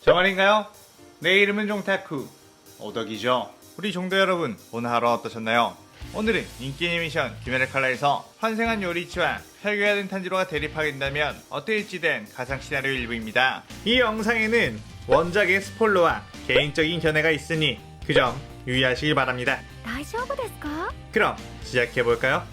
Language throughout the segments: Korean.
저 말인가요? 내 이름은 종타쿠 오덕이죠. 우리 종도 여러분, 오늘 하루 어떠셨나요? 오늘은 인기 애니메이션 귀멸의 칼라에서 환생한 요리치와 혈기가 된 탄지로가 대립하게 된다면 어떻게 될지 된 가상 시나리오 일부입니다. 이 영상에는 원작의 스포일러와 개인적인 견해가 있으니 그 점 유의하시길 바랍니다. 大丈夫ですか? 그럼 시작해볼까요?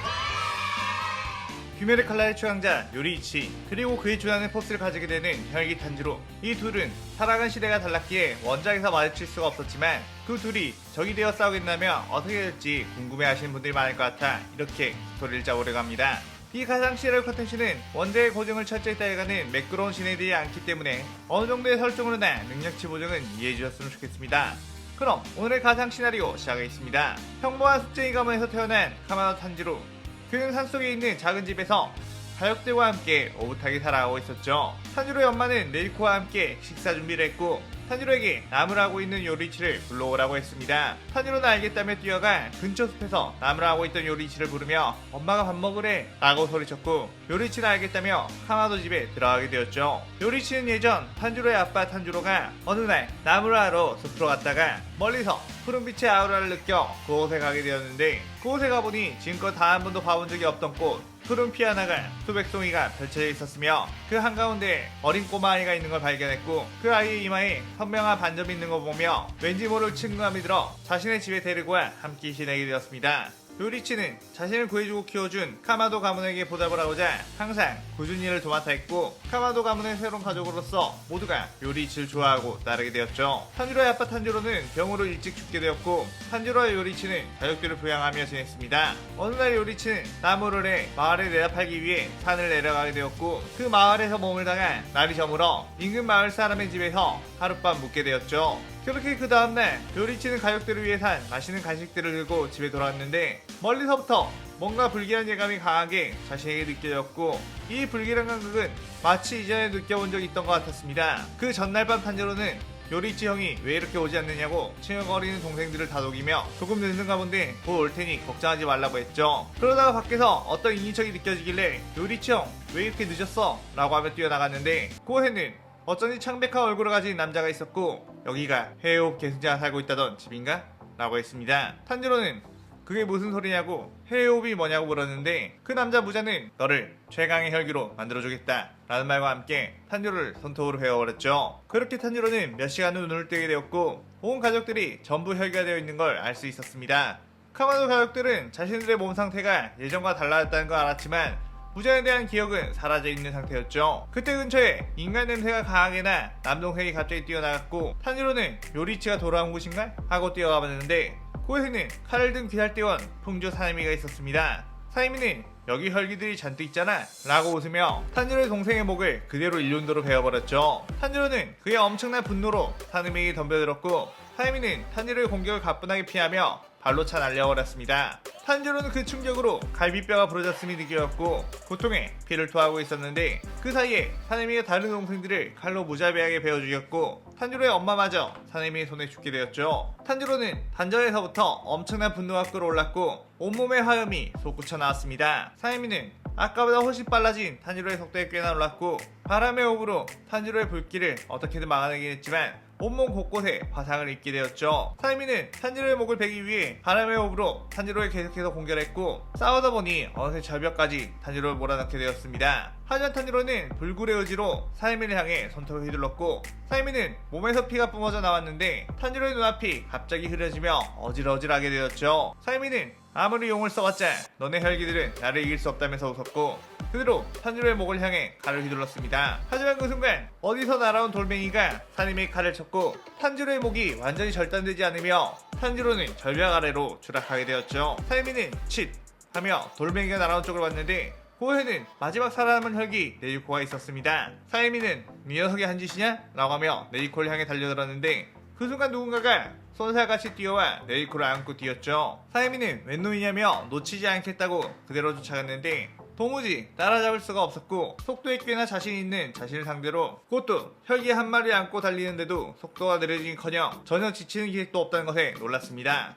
귀멸의 칼라의 최강자 요리이치, 그리고 그의 준하는 포스를 가지게 되는 혈기 탄지로, 이 둘은 살아간 시대가 달랐기에 원작에서 마주칠 수가 없었지만 그 둘이 적이 되어 싸우겠다면 어떻게 될지 궁금해하시는 분들이 많을 것 같아 이렇게 스토리를 짜보려고 합니다. 이 가상 시나리오 컨텐츠는 원작의 고증을 철저히 따라가는 매끄러운 시내들이 않기 때문에 어느 정도의 설정으로나 능력치 보정은 이해해 주셨으면 좋겠습니다. 그럼 오늘의 가상 시나리오 시작하겠습니다. 평범한 숫쟁이 가문에서 태어난 카마도 탄지로, 그는 산속에 있는 작은 집에서 가족들과 함께 오붓하게 살아가고 있었죠. 탄지로의 엄마는 레이코와 함께 식사 준비를 했고 탄지로에게 나무를 하고 있는 요리치를 불러오라고 했습니다. 탄지로는 알겠다며 뛰어가 근처 숲에서 나무를 하고 있던 요리치를 부르며 엄마가 밥 먹으래 라고 소리쳤고, 요리치는 알겠다며 카마도 집에 들어가게 되었죠. 요리치는 예전 탄지로의 아빠 탄지로가 어느 날 나무를 하러 숲으로 갔다가 멀리서 푸른빛의 아우라를 느껴 그곳에 가게 되었는데, 그곳에 가보니 지금껏 단 한 번도 봐본 적이 없던 꽃 푸른 피아나가 수백 송이가 펼쳐져 있었으며 그 한가운데 어린 꼬마 아이가 있는 걸 발견했고, 그 아이의 이마에 선명한 반점이 있는 걸 보며 왠지 모를 친근감이 들어 자신의 집에 데리고 와 함께 지내게 되었습니다. 요리치는 자신을 구해주고 키워준 카마도 가문에게 보답을 하고자 항상 꾸준히 일을 도맡아 했고, 카마도 가문의 새로운 가족으로서 모두가 요리치를 좋아하고 따르게 되었죠. 탄지로의 아빠 탄지로는 병으로 일찍 죽게 되었고 탄지로와 요리치는 가족들을 부양하며 지냈습니다. 어느 날 요리치는 나무를 해 마을에 내다 팔기 위해 산을 내려가게 되었고, 그 마을에서 머물다가 날이 저물어 인근 마을 사람의 집에서 하룻밤 묵게 되었죠. 그렇게 그 다음날 요리치는 가족들을 위해 산 맛있는 간식들을 들고 집에 돌아왔는데 멀리서부터 뭔가 불길한 예감이 강하게 자신에게 느껴졌고, 이 불길한 감각은 마치 이전에 느껴본 적이 있던 것 같았습니다. 그 전날 밤 탄지로는 요리치 형이 왜 이렇게 오지 않느냐고 칭얼거리는 동생들을 다독이며 조금 늦는가 본데 곧 올 테니 걱정하지 말라고 했죠. 그러다가 밖에서 어떤 인인척이 느껴지길래 요리치 형 왜 이렇게 늦었어? 라고 하며 뛰어나갔는데 그곳에는 어쩐지 창백한 얼굴을 가진 남자가 있었고, 여기가 해외호흡 계승자가 살고 있다던 집인가? 라고 했습니다. 탄지로는 그게 무슨 소리냐고 해외호흡이 뭐냐고 물었는데 그 남자 부자는 너를 최강의 혈기로 만들어주겠다 라는 말과 함께 탄지로를 손톱으로 베어버렸죠. 그렇게 탄지로는 몇 시간 후 눈을 뜨게 되었고 온 가족들이 전부 혈기가 되어 있는 걸 알 수 있었습니다. 카마도 가족들은 자신들의 몸 상태가 예전과 달라졌다는 걸 알았지만 부자에 대한 기억은 사라져 있는 상태였죠. 그때 근처에 인간 냄새가 강하게 나 남동생이 갑자기 뛰어나갔고 탄지로는 요리치가 돌아온 곳인가? 하고 뛰어가 봤는데 그곳에는 칼을 든 귀살대원 풍조 사나미가 있었습니다. 사나미는 여기 혈기들이 잔뜩 있잖아 라고 웃으며 탄지로의 동생의 목을 그대로 일륜도로 베어버렸죠. 탄지로는 그의 엄청난 분노로 사나미에게 덤벼들었고 사나미는 탄지로의 공격을 가뿐하게 피하며 발로 차 날려버렸습니다. 탄지로는 그 충격으로 갈비뼈가 부러졌음이 느껴졌고 고통에 피를 토하고 있었는데 그 사이에 사나미가 다른 동생들을 칼로 무자비하게 베어 죽였고 탄지로의 엄마마저 사나미의 손에 죽게 되었죠. 탄지로는 단전에서부터 엄청난 분노가 끌어올랐고 온몸의 화염이 솟구쳐 나왔습니다. 사나미는 아까보다 훨씬 빨라진 탄지로의 속도에 꽤나 놀랐고 바람의 호흡으로 탄지로의 불길을 어떻게든 막아내긴 했지만 온몸 곳곳에 화상을 입게 되었죠. 사나미는 탄지로의 목을 베기 위해 바람의 호흡으로 탄지로를 계속해서 공격했고 싸우다 보니 어느새 절벽까지 탄지로를 몰아넣게 되었습니다. 하지만 탄지로는 불굴의 의지로 사나미를 향해 손톱을 휘둘렀고 사나미는 몸에서 피가 뿜어져 나왔는데 탄지로의 눈앞이 갑자기 흐려지며 어질어질하게 되었죠. 사나미는 아무리 용을 써봤자 너네 혈기들은 나를 이길 수 없다면서 웃었고 그대로 탄지로의 목을 향해 칼을 휘둘렀습니다. 하지만 그 순간 어디서 날아온 돌멩이가 사나미의 칼을 쳤고 탄지로의 목이 완전히 절단되지 않으며 탄지로는 절벽 아래로 추락하게 되었죠. 사나미는 칫 하며 돌멩이가 날아온 쪽을 봤는데 그곳에는 마지막 살아남은 혈기 네리코가 있었습니다. 사나미는 이 녀석이 한 짓이냐? 라고 하며 네리코를 향해 달려들었는데 그 순간 누군가가 쏜살같이 뛰어와 네리코를 안고 뛰었죠. 사나미는 웬 놈이냐며 놓치지 않겠다고 그대로 쫓아갔는데 도무지 따라잡을 수가 없었고 속도에 꽤나 자신 있는 자신을 상대로 그것도 혈기 한 마리 안고 달리는데도 속도가 느려지기커녕 전혀 지치는 기색도 없다는 것에 놀랐습니다.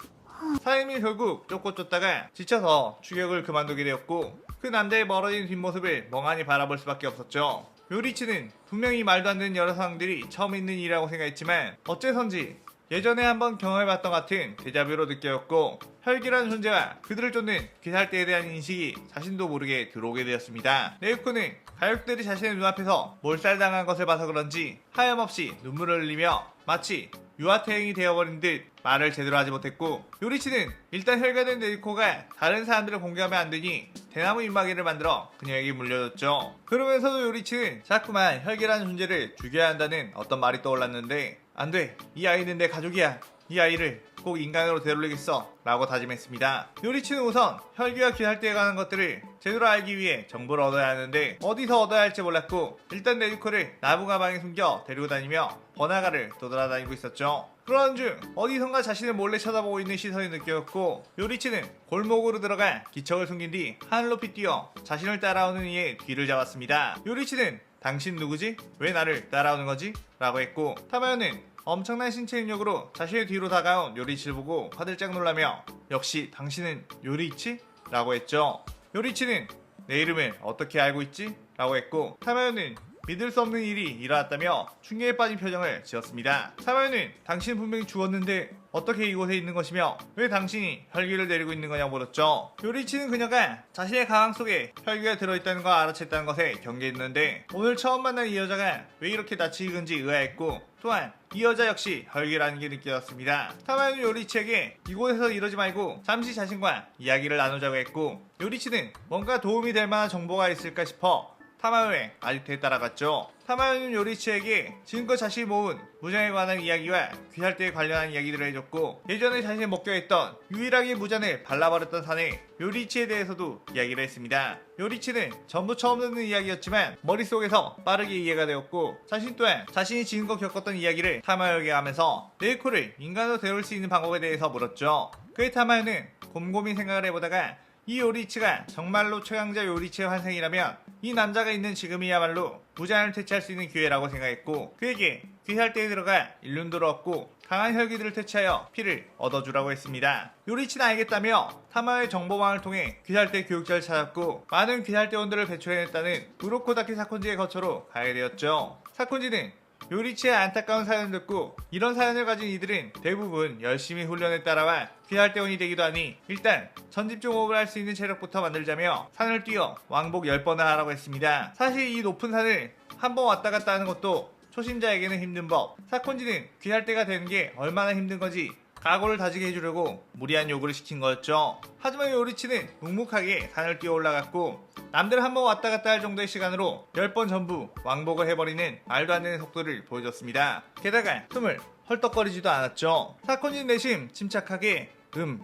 사나미는 결국 쫓고 쫓다가 지쳐서 추격을 그만두게 되었고 그 남자의 멀어진 뒷모습을 멍하니 바라볼 수밖에 없었죠. 요리치는 분명히 말도 안 되는 여러 상황들이 처음 있는 일이라고 생각했지만 어째선지 예전에 한번 경험해봤던 같은 데자뷰로 느껴졌고 혈기라는 존재와 그들을 쫓는 귀살대에 대한 인식이 자신도 모르게 들어오게 되었습니다. 네오코는 가족들이 자신의 눈앞에서 몰살당한 것을 봐서 그런지 하염없이 눈물을 흘리며 마치 유아태행이 되어버린 듯 말을 제대로 하지 못했고 요리치는 일단 혈가된 네오코가 다른 사람들을 공격하면 안되니 대나무 입마개를 만들어 그녀에게 물려줬죠. 그러면서도 요리치는 자꾸만 혈기라는 존재를 죽여야 한다는 어떤 말이 떠올랐는데 안돼, 이 아이는 내 가족이야. 이 아이를 꼭 인간으로 되돌리겠어 라고 다짐했습니다. 요리치는 우선 혈기와 귀살대에 관한 것들을 제대로 알기 위해 정보를 얻어야 하는데 어디서 얻어야 할지 몰랐고 일단 네오코를 나무 가방에 숨겨 데리고 다니며 번화가를 돌아다니고 있었죠. 그러는 중 어디선가 자신을 몰래 쳐다보고 있는 시선이 느껴졌고 요리치는 골목으로 들어가 기척을 숨긴 뒤 하늘 높이 뛰어 자신을 따라오는 이의 뒤를 잡았습니다. 요리치는 당신 누구지? 왜 나를 따라오는 거지? 라고 했고 타마요는 엄청난 신체 능력으로 자신의 뒤로 다가온 요리치를 보고 화들짝 놀라며 역시 당신은 요리치? 라고 했죠. 요리치는 내 이름을 어떻게 알고 있지? 라고 했고 타마요는 믿을 수 없는 일이 일어났다며 충격에 빠진 표정을 지었습니다. 타마요는 당신은 분명히 죽었는데 어떻게 이곳에 있는 것이며 왜 당신이 혈기를 내리고 있는 거냐고 물었죠. 요리치는 그녀가 자신의 가방 속에 혈기가 들어있다는 걸 알아챘다는 것에 경계했는데 오늘 처음 만난 이 여자가 왜 이렇게 낯이 익은지 의아했고 또한 이 여자 역시 혈기라는 게 느껴졌습니다. 타마요는 요리치에게 이곳에서 이러지 말고 잠시 자신과 이야기를 나누자고 했고 요리치는 뭔가 도움이 될 만한 정보가 있을까 싶어 타마요의 아지트에 따라갔죠. 타마요는 요리치에게 지금껏 자신이 모은 무장에 관한 이야기와 귀살대에 관련한 이야기들을 해줬고 예전에 자신이 목격했던 유일하게 무장을 발라버렸던 사내 요리치에 대해서도 이야기를 했습니다. 요리치는 전부 처음 듣는 이야기였지만 머릿속에서 빠르게 이해가 되었고 자신 또한 자신이 지금껏 겪었던 이야기를 타마요에게 하면서 네오코를 인간으로 데려올 수 있는 방법에 대해서 물었죠. 그의 타마요는 곰곰이 생각을 해보다가 이 요리치가 정말로 최강자 요리치의 환생이라면 이 남자가 있는 지금이야말로 무장을 퇴치할 수 있는 기회라고 생각했고 그에게 귀살대에 들어가 일륜도를 얻고 강한 혈기들을 퇴치하여 피를 얻어주라고 했습니다. 요리치는 알겠다며 타마의 정보망을 통해 귀살대 교육자를 찾았고 많은 귀살대원들을 배출해냈다는 우로코다케 사콘지의 거처로 가게 되었죠. 사콘지는 요리치의 안타까운 사연을 듣고 이런 사연을 가진 이들은 대부분 열심히 훈련에 따라와 귀살대원이 되기도 하니 일단 전집중 호흡을 할 수 있는 체력부터 만들자며 산을 뛰어 왕복 10번을 하라고 했습니다. 사실 이 높은 산을 한 번 왔다 갔다 하는 것도 초심자에게는 힘든 법. 사콘지는 귀살대가 되는 게 얼마나 힘든 건지 각오를 다지게 해주려고 무리한 요구를 시킨 거였죠. 하지만 요리치는 묵묵하게 산을 뛰어 올라갔고 남들 한 번 왔다 갔다 할 정도의 시간으로 10번 전부 왕복을 해버리는 말도 안 되는 속도를 보여줬습니다. 게다가 숨을 헐떡거리지도 않았죠. 사콘지는 내심 침착하게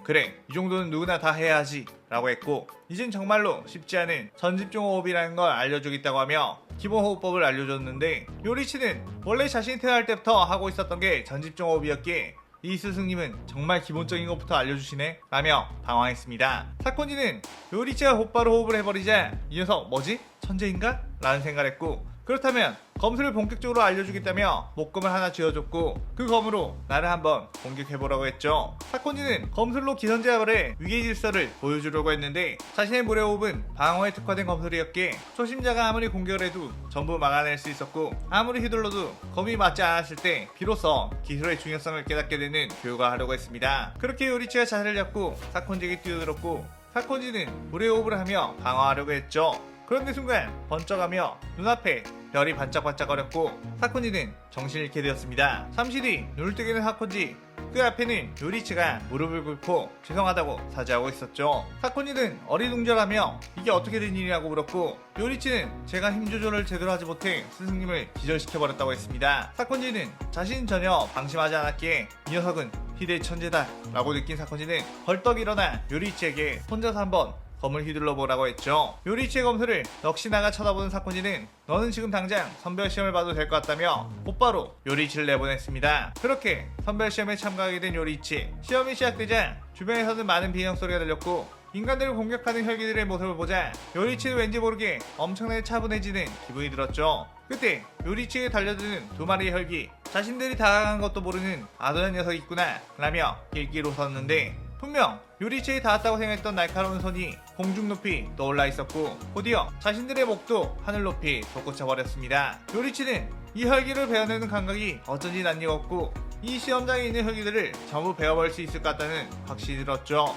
그래, 이 정도는 누구나 다 해야 하지 라고 했고 이젠 정말로 쉽지 않은 전집중 호흡이라는 걸 알려주겠다고 하며 기본 호흡법을 알려줬는데 요리치는 원래 자신이 태어날 때부터 하고 있었던 게 전집중 호흡이었기에 이 스승님은 정말 기본적인 것부터 알려주시네 라며 당황했습니다. 사콘지는 요리치가 곧바로 호흡을 해버리자 이 녀석 뭐지? 천재인가? 라는 생각을 했고 그렇다면 검술을 본격적으로 알려주겠다며 목검을 하나 쥐어줬고 그 검으로 나를 한번 공격해보라고 했죠. 사콘지는 검술로 기선제압을 위계 질서를 보여주려고 했는데 자신의 무례호흡은 방어에 특화된 검술이었기에 초심자가 아무리 공격을 해도 전부 막아낼 수 있었고 아무리 휘둘러도 검이 맞지 않았을 때 비로소 기술의 중요성을 깨닫게 되는 교육을 하려고 했습니다. 그렇게 요리치가 자세를 잡고 사콘지에게 뛰어들었고 사콘지는 무례호흡을 하며 방어하려고 했죠. 그런데 순간 번쩍하며 눈앞에 별이 반짝반짝거렸고 사콘지는 정신을 잃게 되었습니다. 잠시 뒤 눈을 뜨게 된 사콘지 그 앞에는 요리치가 무릎을 꿇고 죄송하다고 사죄하고 있었죠. 사콘지는 어리둥절하며 이게 어떻게 된 일이냐고 물었고 요리치는 제가 힘 조절을 제대로 하지 못해 스승님을 기절시켜버렸다고 했습니다. 사콘지는 자신은 전혀 방심하지 않았기에 이 녀석은 희대의 천재다 라고 느낀 사콘지는 벌떡 일어나 요리치에게 혼자서 한번 검을 휘둘러 보라고 했죠. 요리치의 검술을 넋이나가 쳐다보는 사콘지는 너는 지금 당장 선별시험을 봐도 될 것 같다며 곧바로 요리치를 내보냈습니다. 그렇게 선별시험에 참가하게 된 요리치. 시험이 시작되자 주변에서는 많은 비명소리가 들렸고 인간들을 공격하는 혈기들의 모습을 보자 요리치는 왠지 모르게 엄청나게 차분해지는 기분이 들었죠. 그때 요리치에게 달려드는 두 마리의 혈기. 자신들이 다가간 것도 모르는 아도한 녀석이 있구나 라며 길기로 섰는데 분명 요리치에 닿았다고 생각했던 날카로운 손이 공중 높이 떠올라 있었고 곧이어 자신들의 목도 하늘 높이 솟구쳐 버렸습니다. 요리치는 이 혈기를 베어내는 감각이 어쩐지 낯익었고 이 시험장에 있는 혈기들을 전부 베어버릴 수 있을 것 같다는 확신이 들었죠.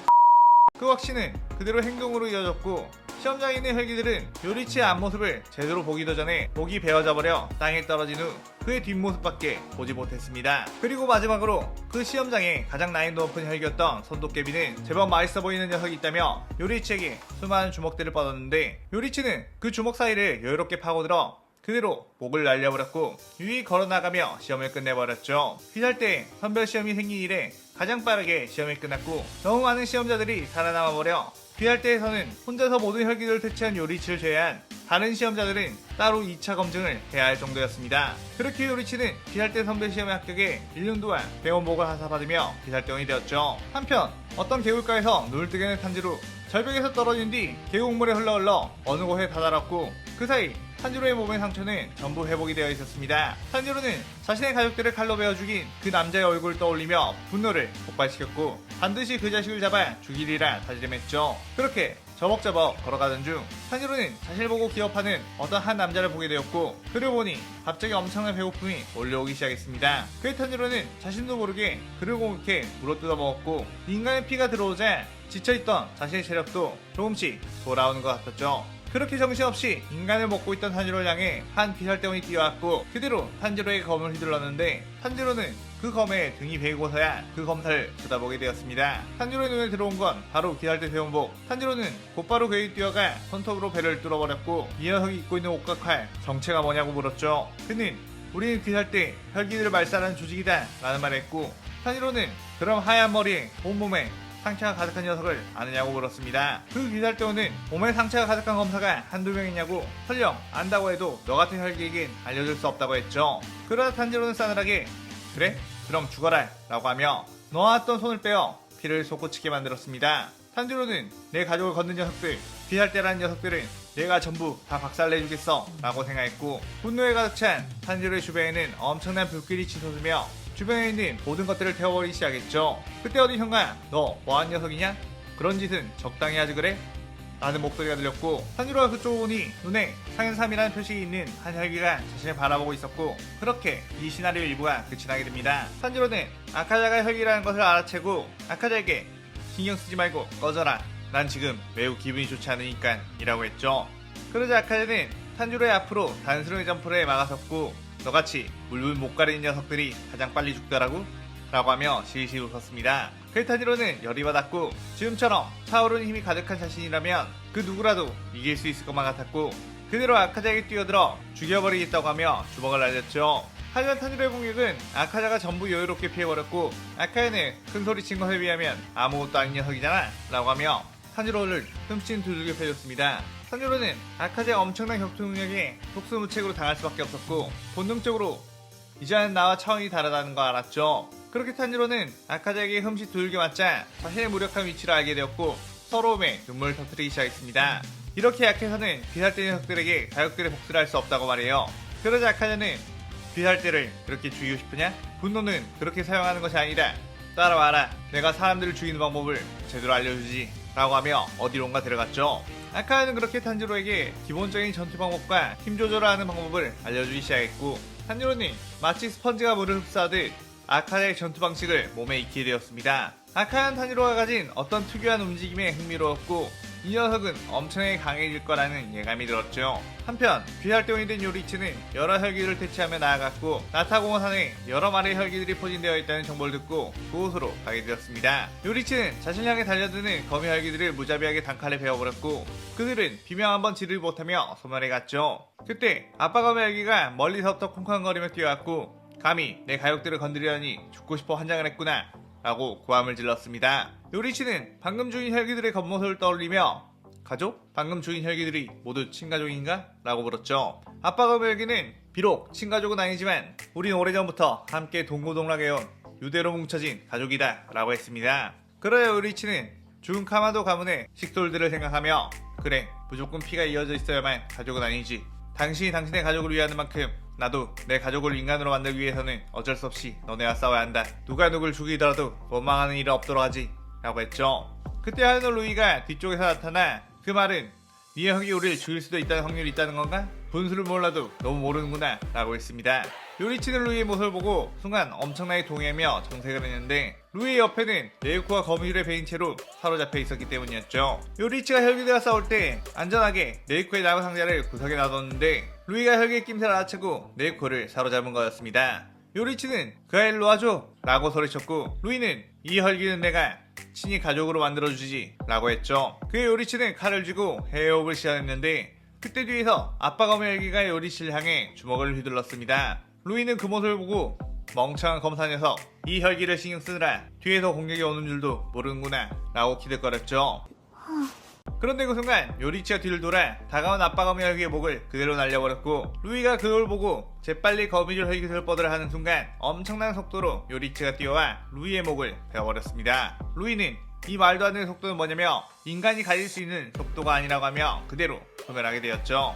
그 확신은 그대로 행동으로 이어졌고 시험장에 있는 혈기들은 요리치의 앞모습을 제대로 보기도 전에 목이 베어져 버려 땅에 떨어진 후 그의 뒷모습밖에 보지 못했습니다. 그리고 마지막으로 그 시험장에 가장 난이도 높은 혈기였던 손도깨비는 제법 맛있어 보이는 녀석이 있다며 요리치에게 수많은 주먹들을 뻗었는데 요리치는 그 주먹 사이를 여유롭게 파고들어 그대로 목을 날려버렸고 유유히 걸어나가며 시험을 끝내버렸죠. 귀살때 선별시험이 생긴 이래 가장 빠르게 시험이 끝났고 너무 많은 시험자들이 살아남아버려 귀살때에서는 혼자서 모든 혈기들을 퇴치한 요리치를 제외한 다른 시험자들은 따로 2차 검증을 해야 할 정도였습니다. 그렇게 요리치는 귀살때 선별시험에 합격해 1년 동안 배원복을 하사받으며 귀살대원이 되었죠. 한편 어떤 개울가에서 눈을 뜨게 된 탄지로 절벽에서 떨어진 뒤 계곡물에 흘러 어느 곳에 다다랐고 그 사이 탄지로의 몸의 상처는 전부 회복이 되어 있었습니다. 탄지로는 자신의 가족들을 칼로 베어 죽인 그 남자의 얼굴을 떠올리며 분노를 폭발시켰고 반드시 그 자식을 잡아 죽이리라 다짐했죠. 그렇게 저벅저벅 걸어가던 중 탄지로는 자신을 보고 기업하는 어떤 한 남자를 보게 되었고 그를 보니 갑자기 엄청난 배고픔이 몰려오기 시작했습니다. 그의 탄지로는 자신도 모르게 그를 공격해 물어뜯어 먹었고 인간의 피가 들어오자 지쳐있던 자신의 체력도 조금씩 돌아오는 것 같았죠. 그렇게 정신없이 인간을 먹고 있던 탄지로를 향해 한 귀살대원이 뛰어왔고 그대로 탄지로의 검을 휘둘렀는데 탄지로는 그 검에 등이 베이고서야 그 검사를 쳐다보게 되었습니다. 탄지로의 눈에 들어온 건 바로 귀살대 대원복. 탄지로는 곧바로 그에게 뛰어가 손톱으로 배를 뚫어버렸고 이 녀석이 입고 있는 옷과 칼 정체가 뭐냐고 물었죠. 그는 우리는 귀살대 혈기들을 말살하는 조직이다 라는 말을 했고 탄지로는 그럼 하얀 머리에 온몸에 상처가 가득한 녀석을 아느냐고 물었습니다. 그 귀살대원은 몸에 상처가 가득한 검사가 한두 명이냐고 설령 안다고 해도 너 같은 혈기에겐 알려줄 수 없다고 했죠. 그러다 탄지로는 싸늘하게 그래? 그럼 죽어라 라고 하며 놓아왔던 손을 빼어 피를 솟구치게 만들었습니다. 탄지로는 내 가족을 건든 녀석들 귀살대라는 녀석들은 내가 전부 다 박살내주겠어 라고 생각했고 분노에 가득 찬 탄지로의 주변에는 엄청난 불길이 치솟으며 주변에 있는 모든 것들을 태워버리기 시작했죠. 그때 어디 형아 너 뭐한 녀석이냐? 그런 짓은 적당히 하지 그래? 라는 목소리가 들렸고 탄지로가 그쪽을 보니 눈에 상현삼이라는 표식이 있는 한 혈기가 자신을 바라보고 있었고 그렇게 이 시나리오 일부가 끝이 나게 됩니다. 탄지로는 아카자가 혈기라는 것을 알아채고 아카자에게 신경 쓰지 말고 꺼져라 난 지금 매우 기분이 좋지 않으니까 이라고 했죠. 그러자 아카자는 탄지로의 앞으로 단스러운 점프를 막아섰고 너같이 물불 못 가리는 녀석들이 가장 빨리 죽더라고? 라고 하며 실실 웃었습니다. 그 탄지로는 열이 받았고 지금처럼 차오르는 힘이 가득한 자신이라면 그 누구라도 이길 수 있을 것만 같았고 그대로 아카자에게 뛰어들어 죽여버리겠다고 하며 주먹을 날렸죠. 하지만 탄지로의 공격은 아카자가 전부 여유롭게 피해버렸고 아카자는 큰소리친 것에 비하면 아무것도 아닌 녀석이잖아 라고 하며 탄지로를 흠씬 두들겨 패줬습니다. 탄지로는 아카자의 엄청난 격투 능력에 속수무책으로 당할 수밖에 없었고 본능적으로 이제는 나와 차원이 다르다는 걸 알았죠. 그렇게 탄지로는 아카자에게 흠씬 두들겨 맞자 자신의 무력한 위치를 알게 되었고 서러움에 눈물을 터뜨리기 시작했습니다. 이렇게 약해서는 귀살대 녀석들에게 가족들의 복수를 할 수 없다고 말해요. 그러자 아카자는 귀살대를 그렇게 죽이고 싶으냐? 분노는 그렇게 사용하는 것이 아니라 따라와라 내가 사람들을 죽이는 방법을 제대로 알려주지 라고 하며 어디론가 데려갔죠. 아카자는 그렇게 탄지로에게 기본적인 전투 방법과 힘 조절을 하는 방법을 알려주기 시작했고 탄지로는 마치 스펀지가 물을 흡수하듯 아카자의 전투 방식을 몸에 익히게 되었습니다. 아카자는 탄지로가 가진 어떤 특유한 움직임에 흥미로웠고 이 녀석은 엄청나게 강해질 거라는 예감이 들었죠. 한편 귀살대원이 된 요리치는 여러 혈기들을 퇴치하며 나아갔고 나타공원산에 여러 마리의 혈기들이 포진되어 있다는 정보를 듣고 그곳으로 가게 되었습니다. 요리치는 자신을 향해 달려드는 거미 혈기들을 무자비하게 단칼에 베어버렸고 그들은 비명 한번 지르지 못하며 소멸해 갔죠. 그때 아빠 거미 혈기가 멀리서부터 쿵쾅거리며 뛰어왔고 감히 내 가족들을 건드리려니 죽고 싶어 환장을 했구나 라고 고함을 질렀습니다. 요리치는 방금 죽인 혈기들의 겉모습을 떠올리며 가족? 방금 죽인 혈기들이 모두 친가족인가? 라고 물었죠. 아빠 거미 혈기는 비록 친가족은 아니지만 우린 오래전부터 함께 동고동락해온 유대로 뭉쳐진 가족이다 라고 했습니다. 그러자 요리치는 죽은 카마도 가문의 식솔들을 생각하며 그래 무조건 피가 이어져 있어야만 가족은 아니지. 당신이 당신의 가족을 위하는 만큼 나도 내 가족을 인간으로 만들기 위해서는 어쩔 수 없이 너네와 싸워야 한다. 누가 누굴 죽이더라도 원망하는 일은 없도록 하지 라고 했죠. 그때 하는 루이가 뒤쪽에서 나타나 그 말은 네 형이 우리를 죽일 수도 있다는 확률이 있다는 건가? 분수를 몰라도 너무 모르는구나 라고 했습니다. 요리치는 루이의 모습을 보고 순간 엄청나게 동의하며 정색을 했는데 루이의 옆에는 네이코가 거미줄에 베인 채로 사로잡혀 있었기 때문이었죠. 요리치가 혈기대와 싸울 때 안전하게 네이코의 나무 상자를 구석에 놔뒀는데 루이가 혈기의 낌새를 알아채고 네이코를 사로잡은 거였습니다. 요리치는 그 아이를 놓아줘 라고 소리쳤고 루이는 이 혈기는 내가 친히 가족으로 만들어주지 라고 했죠. 그의 요리치는 칼을 쥐고 헤어업을 시작했는데 그때 뒤에서 아빠 거미 혈기가 요리치를 향해 주먹을 휘둘렀습니다. 루이는 그 모습을 보고 멍청한 검사 녀석 이 혈기를 신경 쓰느라 뒤에서 공격이 오는 줄도 모르는구나 라고 기득거렸죠. 그런데 그 순간 요리치가 뒤를 돌아 다가온 아빠 거미 혈기의 목을 그대로 날려버렸고 루이가 그걸 보고 재빨리 거미줄 혈기를 뻗으려 하는 순간 엄청난 속도로 요리치가 뛰어와 루이의 목을 베어버렸습니다. 루이는 이 말도 안 되는 속도는 뭐냐며 인간이 가질 수 있는 속도가 아니라고 하며 그대로 소멸하게 되었죠.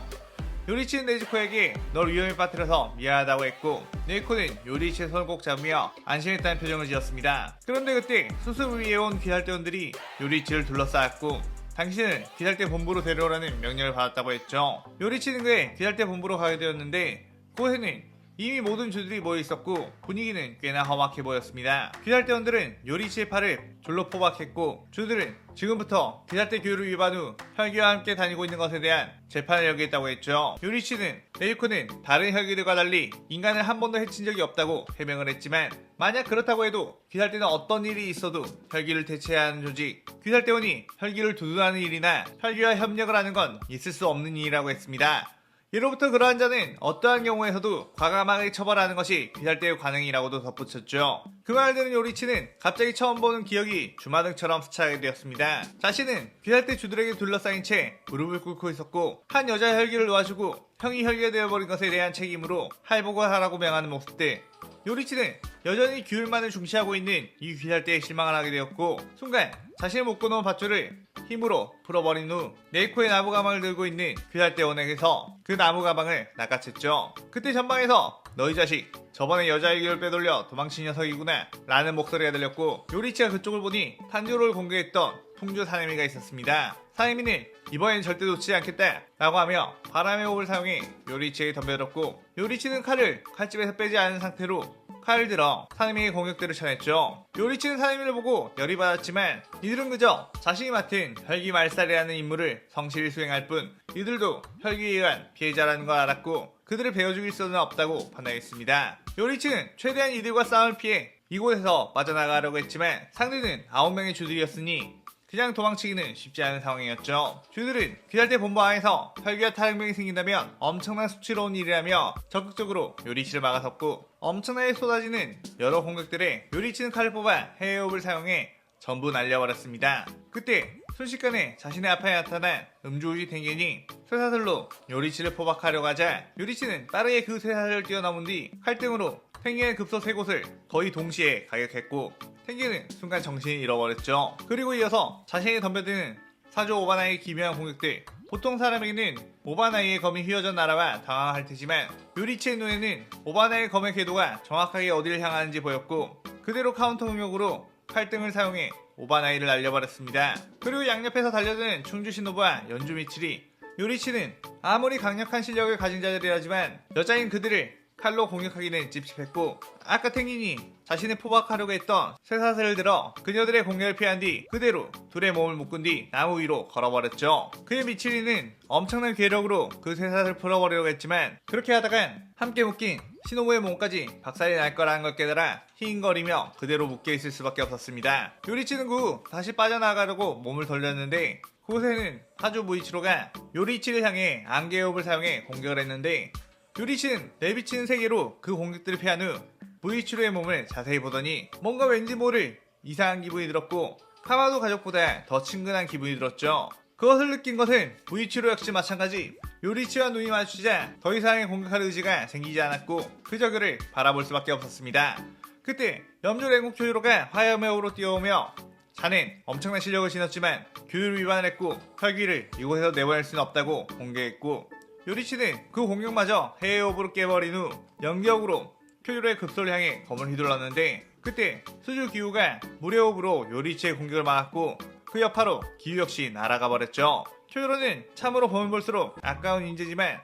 요리치는 네즈코에게 널 위험에 빠뜨려서 미안하다고 했고 네이코는 요리치의 손을 꼭 잡으며 안심했다는 표정을 지었습니다. 그런데 그때 수습을 위해 온 귀살대원들이 요리치를 둘러싸았고 당신은 귀살대 본부로 데려오라는 명령을 받았다고 했죠. 요리치는 그의 귀살대 본부로 가게 되었는데 그곳에는 이미 모든 주들이 모여 있었고 분위기는 꽤나 험악해 보였습니다. 귀살대원들은 요리치의 팔을 줄로 포박했고 주들은 지금부터 귀살대 교율을 위반 후 혈기와 함께 다니고 있는 것에 대한 재판을 열겠다고 했죠. 요리치는 네이코는 다른 혈기들과 달리 인간을 한 번도 해친 적이 없다고 해명을 했지만 만약 그렇다고 해도 귀살대는 어떤 일이 있어도 혈기를 대체해야 하는 조직 귀살대원이 혈기를 두둔하는 일이나 혈기와 협력을 하는 건 있을 수 없는 일이라고 했습니다. 예로부터 그러한 자는 어떠한 경우에서도 과감하게 처벌하는 것이 귀살대의 관행이라고도 덧붙였죠. 그 말을 들은 요리치는 갑자기 처음 보는 기억이 주마등처럼 스쳐가게 되었습니다. 자신은 귀살대 주들에게 둘러싸인 채 무릎을 꿇고 있었고 한 여자의 혈기를 놓아주고 형이 혈기가 되어버린 것에 대한 책임으로 할복을 하라고 명하는 모습 때 요리치는 여전히 규율만을 중시하고 있는 이 귀살대에 실망을 하게 되었고 순간 자신을 묶어놓은 밧줄을 힘으로 풀어버린 후 네이코의 나무 가방을 들고 있는 귀살대원에게서 그 나무 가방을 낚아챘죠. 그때 전방에서 너희 자식 저번에 여자의 기를 빼돌려 도망친 녀석이구나 라는 목소리가 들렸고 요리치가 그쪽을 보니 탄주로를 공격했던 풍주 사내미가 있었습니다. 사내미는 이번엔 절대 놓치지 않겠다 라고 하며 바람의 호흡을 사용해 요리치에게 덤벼들었고 요리치는 칼을 칼집에서 빼지 않은 상태로 칼을 들어 사내미의 공격들을 쳐냈죠. 요리치는 사내미를 보고 열이 받았지만 이들은 그저 자신이 맡은 혈기 말살이라는 임무를 성실히 수행할 뿐 이들도 혈기에 의한 피해자라는 걸 알았고 그들을 베어 죽일 수는 없다고 판단했습니다. 요리치는 최대한 이들과 싸움을 피해 이곳에서 빠져나가려고 했지만 상대는 9명의 주들이었으니 그냥 도망치기는 쉽지 않은 상황이었죠. 주들은 귀살대 본부 안에서 혈기와 탈핵병이 생긴다면 엄청난 수치로운 일이라며 적극적으로 요리치를 막아섰고 엄청나게 쏟아지는 여러 공격들에 요리치는 칼을 뽑아 헤어업을 사용해 전부 날려버렸습니다. 그때 순식간에 자신의 앞에 나타난 음주우지 탱겐이 쇠사슬로 요리치를 포박하려고 하자 요리치는 빠르게 그 쇠사슬을 뛰어넘은 뒤 칼등으로 탱겐의 급소 3곳을 거의 동시에 가격했고 탱겐은 순간 정신을 잃어버렸죠. 그리고 이어서 자신이 덤벼드는 사조 오바나이의 기묘한 공격들 보통 사람에게는 오바나이의 검이 휘어져 날아와 당황할 테지만 요리치의 눈에는 오바나이의 검의 궤도가 정확하게 어디를 향하는지 보였고 그대로 카운터 공격으로 칼등을 사용해 오바나이를 날려버렸습니다. 그리고 양옆에서 달려드는 충주 시노부와 연주 미칠이 요리치는 아무리 강력한 실력을 가진 자들이라지만 여자인 그들을 칼로 공격하기는 찝찝했고 아까 탱긴이 자신을 포박하려고 했던 쇠사슬을 들어 그녀들의 공격을 피한 뒤 그대로 둘의 몸을 묶은 뒤 나무 위로 걸어버렸죠. 그의 미치리는 엄청난 괴력으로 그 쇠사슬을 풀어버리려고 했지만 그렇게 하다간 함께 묶인 시노부의 몸까지 박살이 날 거라는 걸 깨달아 히잉거리며 그대로 묶여있을 수밖에 없었습니다. 요리치는 그 후 다시 빠져나가려고 몸을 돌렸는데 그곳에는 타주 무이치로가 요리치를 향해 안개호흡을 사용해 공격을 했는데 요리치는 내비치는 세계로 그 공격들을 피한 후 무이치로의 몸을 자세히 보더니 뭔가 왠지 모를 이상한 기분이 들었고 카마도 가족보다 더 친근한 기분이 들었죠. 그것을 느낀 것은 무이치로 역시 마찬가지 요리치와 눈이 마주치자 더 이상의 공격할 의지가 생기지 않았고 그저 그를 바라볼 수밖에 없었습니다. 그때 염조 랭국 교유로가 화염의호로 뛰어오며 자넨 엄청난 실력을 지녔지만 교율 위반을 했고 혈기를 이곳에서 내보낼 수는 없다고 공개했고 요리치는 그 공격마저 해외호흡으로 깨버린 후 연기역으로 쿄유로의 급소를 향해 검을 휘둘렀는데 그때 수주 기우가 무례호흡으로 요리치의 공격을 막았고 그 여파로 기우 역시 날아가 버렸죠. 쿄요로는 참으로 보면 볼수록 아까운 인재지만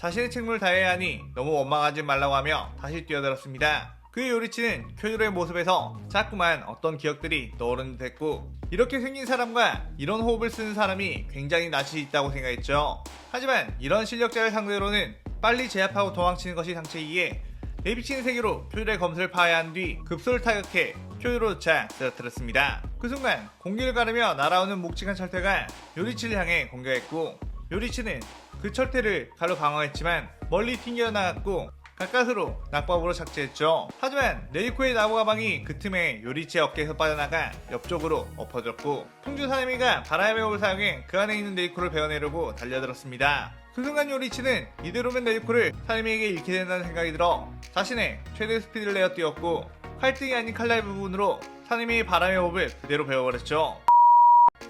자신의 책무를 다해야 하니 너무 원망하지 말라고 하며 다시 뛰어들었습니다. 그의 요리치는 쿄요로의 모습에서 자꾸만 어떤 기억들이 떠오르는 듯 했고 이렇게 생긴 사람과 이런 호흡을 쓰는 사람이 굉장히 낯이 있다고 생각했죠. 하지만 이런 실력자를 상대로는 빨리 제압하고 도망치는 것이 상책이기에 내비치는 세계로 쿄요로의 검술을 파괴한 뒤 급소를 타격해 쿄요로조차 쓰러뜨렸습니다. 그 순간 공기를 가르며 날아오는 묵직한 철퇴가 요리치를 향해 공격했고 요리치는 그 철퇴를 가로 방어했지만 멀리 튕겨나갔고 가까스로 낙법으로 착지했죠. 하지만 네이코의 나무 가방이 그 틈에 요리치의 어깨에서 빠져나가 옆쪽으로 엎어졌고 풍주 사내미가 바람의 호흡을 사용해 그 안에 있는 네이코를 베어내려고 달려들었습니다. 그 순간 요리치는 이대로면 네이코를 사내미에게 잃게 된다는 생각이 들어 자신의 최대 스피드를 내어 뛰었고 칼등이 아닌 칼날 부분으로 사내미의 바람의 호흡을 그대로 베어버렸죠.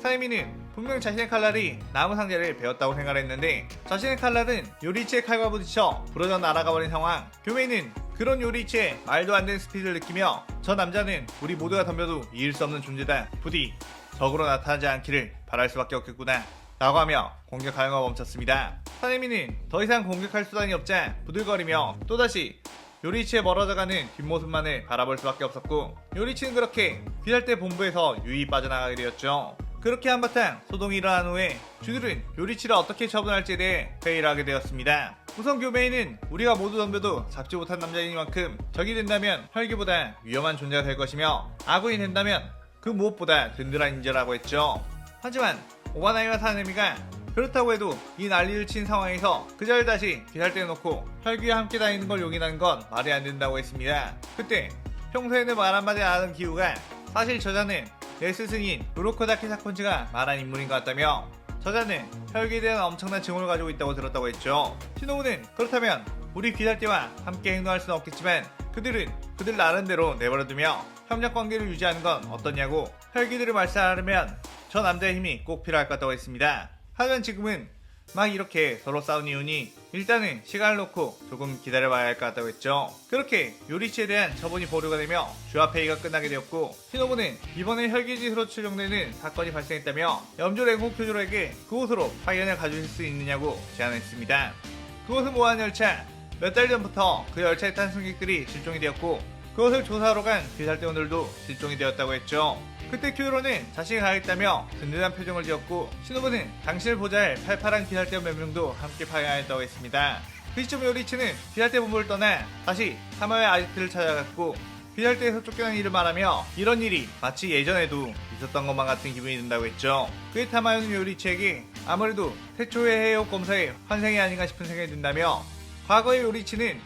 사내미는 분명 자신의 칼날이 나무 상자를 베었다고 생각했는데 자신의 칼날은 요리치의 칼과 부딪혀 부러져 날아가버린 상황. 교메이는 그런 요리치의 말도 안 되는 스피드를 느끼며 저 남자는 우리 모두가 덤벼도 이길 수 없는 존재다. 부디 적으로 나타나지 않기를 바랄 수밖에 없겠구나 라고 하며 공격하는 걸 멈췄습니다. 사내미는 더 이상 공격할 수단이 없자 부들거리며 또다시 요리치의 멀어져가는 뒷모습만을 바라볼 수밖에 없었고 요리치는 그렇게 귀살대 본부에서 유유히 빠져나가게 되었죠. 그렇게 한바탕 소동이 일어난 후에 주들은 요리치를 어떻게 처분할지에 대해 회의를 하게 되었습니다. 우선 교메이는 우리가 모두 덤벼도 잡지 못한 남자이니만큼 적이 된다면 혈기보다 위험한 존재가 될 것이며 아군이 된다면 그 무엇보다 든든한 인재라고 했죠. 하지만 오바나이와 사네미가 그렇다고 해도 이 난리를 친 상황에서 그 자를 다시 귀살대에 놓고 혈기와 함께 다니는 걸 용인하는 건 말이 안 된다고 했습니다. 그때 평소에는 말 한마디 안 하던 기우가 사실 저자는 내 스승인 우로코다키 사콘치가 말한 인물인 것 같다며 저자는 혈기에 대한 엄청난 증오를 가지고 있다고 들었다고 했죠. 시노부는 그렇다면 우리 귀살대와 함께 행동할 수는 없겠지만 그들은 그들 나름대로 내버려두며 협력 관계를 유지하는 건 어떠냐고 혈기들을 말살하려면 저 남자의 힘이 꼭 필요할 것 같다고 했습니다. 하지만 지금은 막 이렇게 서로 싸운 이유니 일단은 시간을 놓고 조금 기다려봐야 할 것 같다고 했죠. 그렇게 요리치에 대한 처분이 보류가 되며 주합회의가 끝나게 되었고 시노부는 이번에 혈기짓으로 추정되는 사건이 발생했다며 염조 랭국 교주로에게 그곳으로 파견을 가주실 수 있느냐고 제안했습니다. 그곳은 모한 열차. 몇 달 전부터 그 열차에 탄 승객들이 실종이 되었고 그것을 조사하러 간 귀살대원들도 실종이 되었다고 했죠. 그때 쿄요로는 자신이 가겠다며 든든한 표정을 지었고 시노부는 당신을 보자 할 팔팔한 귀살대원 몇 명도 함께 파견하였다고 했습니다. 그 시점 요리치는 귀살대 본부를 떠나 다시 사마의 아지트를 찾아갔고 귀살대에서 쫓겨난 일을 말하며 이런 일이 마치 예전에도 있었던 것만 같은 기분이 든다고 했죠. 그의 타마요는 요리치에게 아무래도 태초의 해역 검사의 환생이 아닌가 싶은 생각이 든다며 과거의 요리치는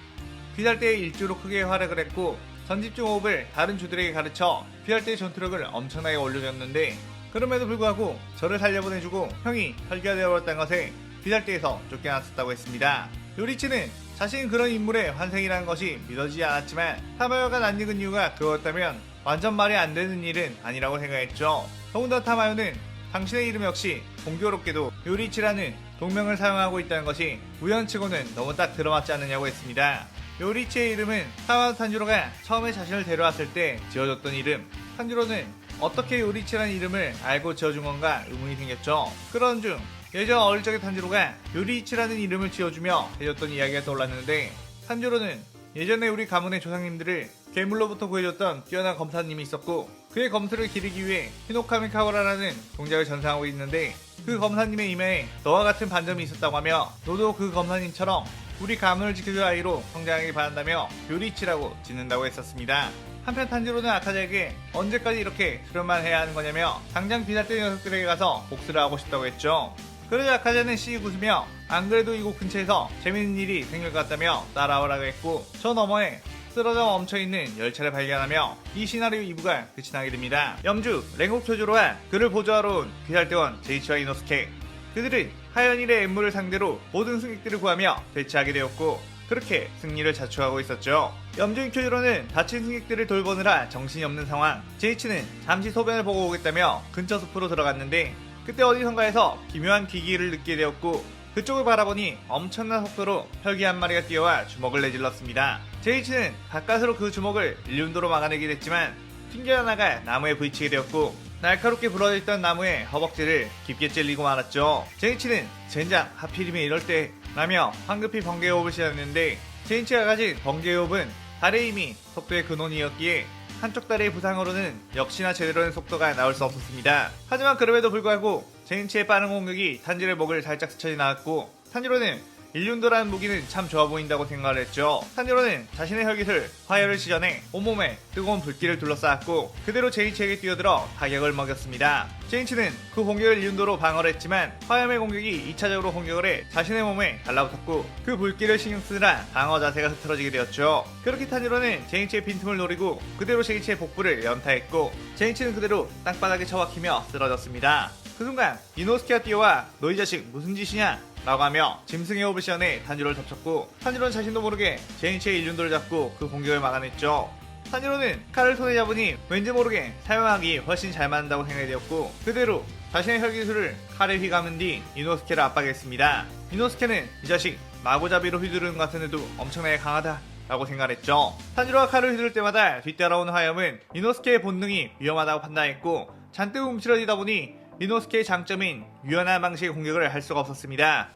귀살대의 일주로 크게 활약을 했고 전집중 호흡을 다른 주들에게 가르쳐 귀살대의 전투력을 엄청나게 올려줬는데 그럼에도 불구하고 저를 살려보내주고 형이 혈기화되어버렸다는 것에 귀살대에서 쫓겨났었다고 했습니다. 요리치는 자신은 그런 인물의 환생이라는 것이 믿어지지 않았지만 타마요가 낯익은 이유가 그거였다면 완전 말이 안 되는 일은 아니라고 생각했죠. 더군다나 타마요는 당신의 이름 역시 공교롭게도 요리치라는 동명을 사용하고 있다는 것이 우연치고는 너무 딱 들어맞지 않느냐고 했습니다. 요리치의 이름은 타마요 탄지로가 처음에 자신을 데려왔을 때 지어줬던 이름. 탄지로는 어떻게 요리치라는 이름을 알고 지어준 건가 의문이 생겼죠. 그런 중 예전 어릴 적의 탄지로가 요리치라는 이름을 지어주며 해줬던 이야기가 떠올랐는데 탄지로는 예전에 우리 가문의 조상님들을 괴물로부터 구해줬던 뛰어난 검사님이 있었고 그의 검술을 기르기 위해 히노카미 카오라라는 동작을 전사하고 있는데 그 검사님의 이마에 너와 같은 반점이 있었다고 하며 너도 그 검사님처럼 우리 가문을 지켜줄 아이로 성장하길 바란다며 요리치라고 짓는다고 했었습니다. 한편 탄지로는 아카자에게 언제까지 이렇게 수련만 해야 하는 거냐며 당장 귀살대 녀석들에게 가서 복수를 하고 싶다고 했죠. 그러자 아카자는 씩 웃으며 안 그래도 이곳 근처에서 재밌는 일이 생길 것 같다며 따라오라고 했고 저 너머에 쓰러져 멈춰있는 열차를 발견하며 이 시나리오 2부가 끝이 나게 됩니다. 염주, 랭국 교주로와 그를 보조하러 온 귀살대원 제이치와 이노스케 그들은 하연일의 엠무를 상대로 모든 승객들을 구하며 대치하게 되었고 그렇게 승리를 자축하고 있었죠. 염주인 교주로는 다친 승객들을 돌보느라 정신이 없는 상황. 제이치는 잠시 소변을 보고 오겠다며 근처 숲으로 들어갔는데 그때 어디선가에서 기묘한 기기를 느끼게 되었고 그쪽을 바라보니 엄청난 속도로 혈기 한 마리가 뛰어와 주먹을 내질렀습니다. 제이치는 가까스로 그 주먹을 일륜도로 막아내긴 했지만 튕겨나가 나무에 부딪히게 되었고 날카롭게 부러져있던 나무의 허벅지를 깊게 찔리고 말았죠. 제이치는 젠장 하필이면 이럴 때 라며 황급히 번개호흡을 시작했는데 제이치가 가진 번개호흡은 달의 힘이 속도의 근원이었기에 한쪽 다리의 부상으로는 역시나 제대로 된 속도가 나올 수 없었습니다. 하지만 그럼에도 불구하고 제인치의 빠른 공격이 탄지로의 목을 살짝 스쳐 지나갔고 탄지로는 일륜도라는 무기는 참 좋아 보인다고 생각을 했죠. 탄지로는 자신의 혈깃을 화열을 시전해 온몸에 뜨거운 불길을 둘러싸았고 그대로 제인치에게 뛰어들어 타격을 먹였습니다. 제인치는 그 공격을 일륜도로 방어를 했지만 화염의 공격이 2차적으로 공격을 해 자신의 몸에 달라붙었고 그 불길을 신경 쓰느라 방어 자세가 흐트러지게 되었죠. 그렇게 탄지로는 제인치의 빈틈을 노리고 그대로 제인치의 복부를 연타했고 제인치는 그대로 땅바닥에 처박히며 쓰러졌습니다. 그 순간 이노스케가 뛰어와 너 이 자식 무슨 짓이냐 라고 하며 짐승의 호흡을 시전해 탄지로를 덮쳤고 탄지로는 자신도 모르게 제인치의 일륜도를 잡고 그 공격을 막아냈죠. 탄지로는 칼을 손에 잡으니 왠지 모르게 사용하기 훨씬 잘 맞는다고 생각이 되었고 그대로 자신의 혈기술을 칼에 휘감은 뒤 이노스케를 압박했습니다. 이노스케는 이 자식 마구잡이로 휘두르는 것 같은데도 엄청나게 강하다 라고 생각했죠. 탄지로가 칼을 휘두를 때마다 뒤따라오는 화염은 이노스케의 본능이 위험하다고 판단했고 잔뜩 움츠러지다 보니 이노스케의 장점인 유연한 방식의 공격을 할 수가 없었습니다.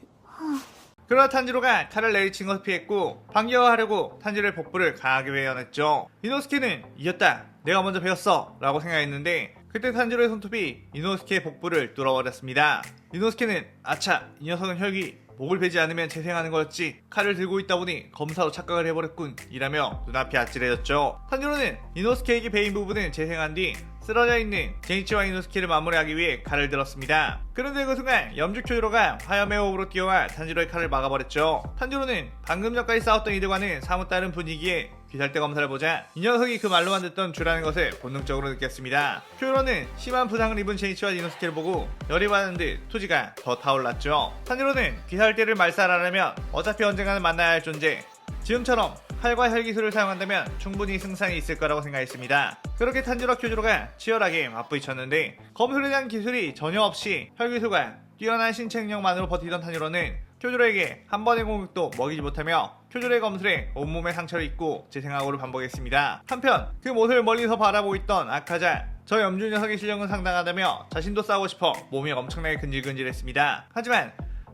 그러나 탄지로가 칼을 내리친 것을 피했고 반격하려고 탄지로의 복부를 강하게 베어냈죠. 이노스케는 이겼다 내가 먼저 베었어 라고 생각했는데 그때 탄지로의 손톱이 이노스케의 복부를 뚫어버렸습니다. 이노스케는 아차 이 녀석은 혈기 목을 베지 않으면 재생하는 거였지 칼을 들고 있다 보니 검사로 착각을 해버렸군 이라며 눈앞이 아찔해졌죠. 탄지로는 이노스케에게 베인 부분을 재생한 뒤 쓰러져 있는 제이치와 이노스케를 마무리하기 위해 칼을 들었습니다. 그런데 그 순간 염주 쿄지로가 화염의 호흡으로 뛰어와 탄지로의 칼을 막아버렸죠. 탄지로는 방금 전까지 싸웠던 이들과는 사뭇 다른 분위기에 귀살대 검사를 보자 이 녀석이 그 말로만 듣던 쥐라는 것을 본능적으로 느꼈습니다. 쿄지로는 심한 부상을 입은 제이치와 이노스케를 보고 열이 받은 듯 투지가 더 타올랐죠. 탄지로는 귀살대를 말살하려면 어차피 언젠가는 만나야 할 존재 지금처럼 칼과 혈기술을 사용한다면 충분히 승산이 있을 거라고 생각했습니다. 그렇게 탄지로와 쿄지로가 치열하게 맞부딪혔는데 검술에 대한 기술이 전혀 없이 혈기술과 뛰어난 신체 능력만으로 버티던 탄지로는 쿄지로에게 한 번의 공격도 먹이지 못하며 쿄지로의 검술에 온몸에 상처를 입고 재생하고를 반복했습니다. 한편 그 모습을 멀리서 바라보고 있던 아카자 저 염주 녀석의 실력은 상당하다며 자신도 싸우고 싶어 몸이 엄청나게 근질근질했습니다. 하지만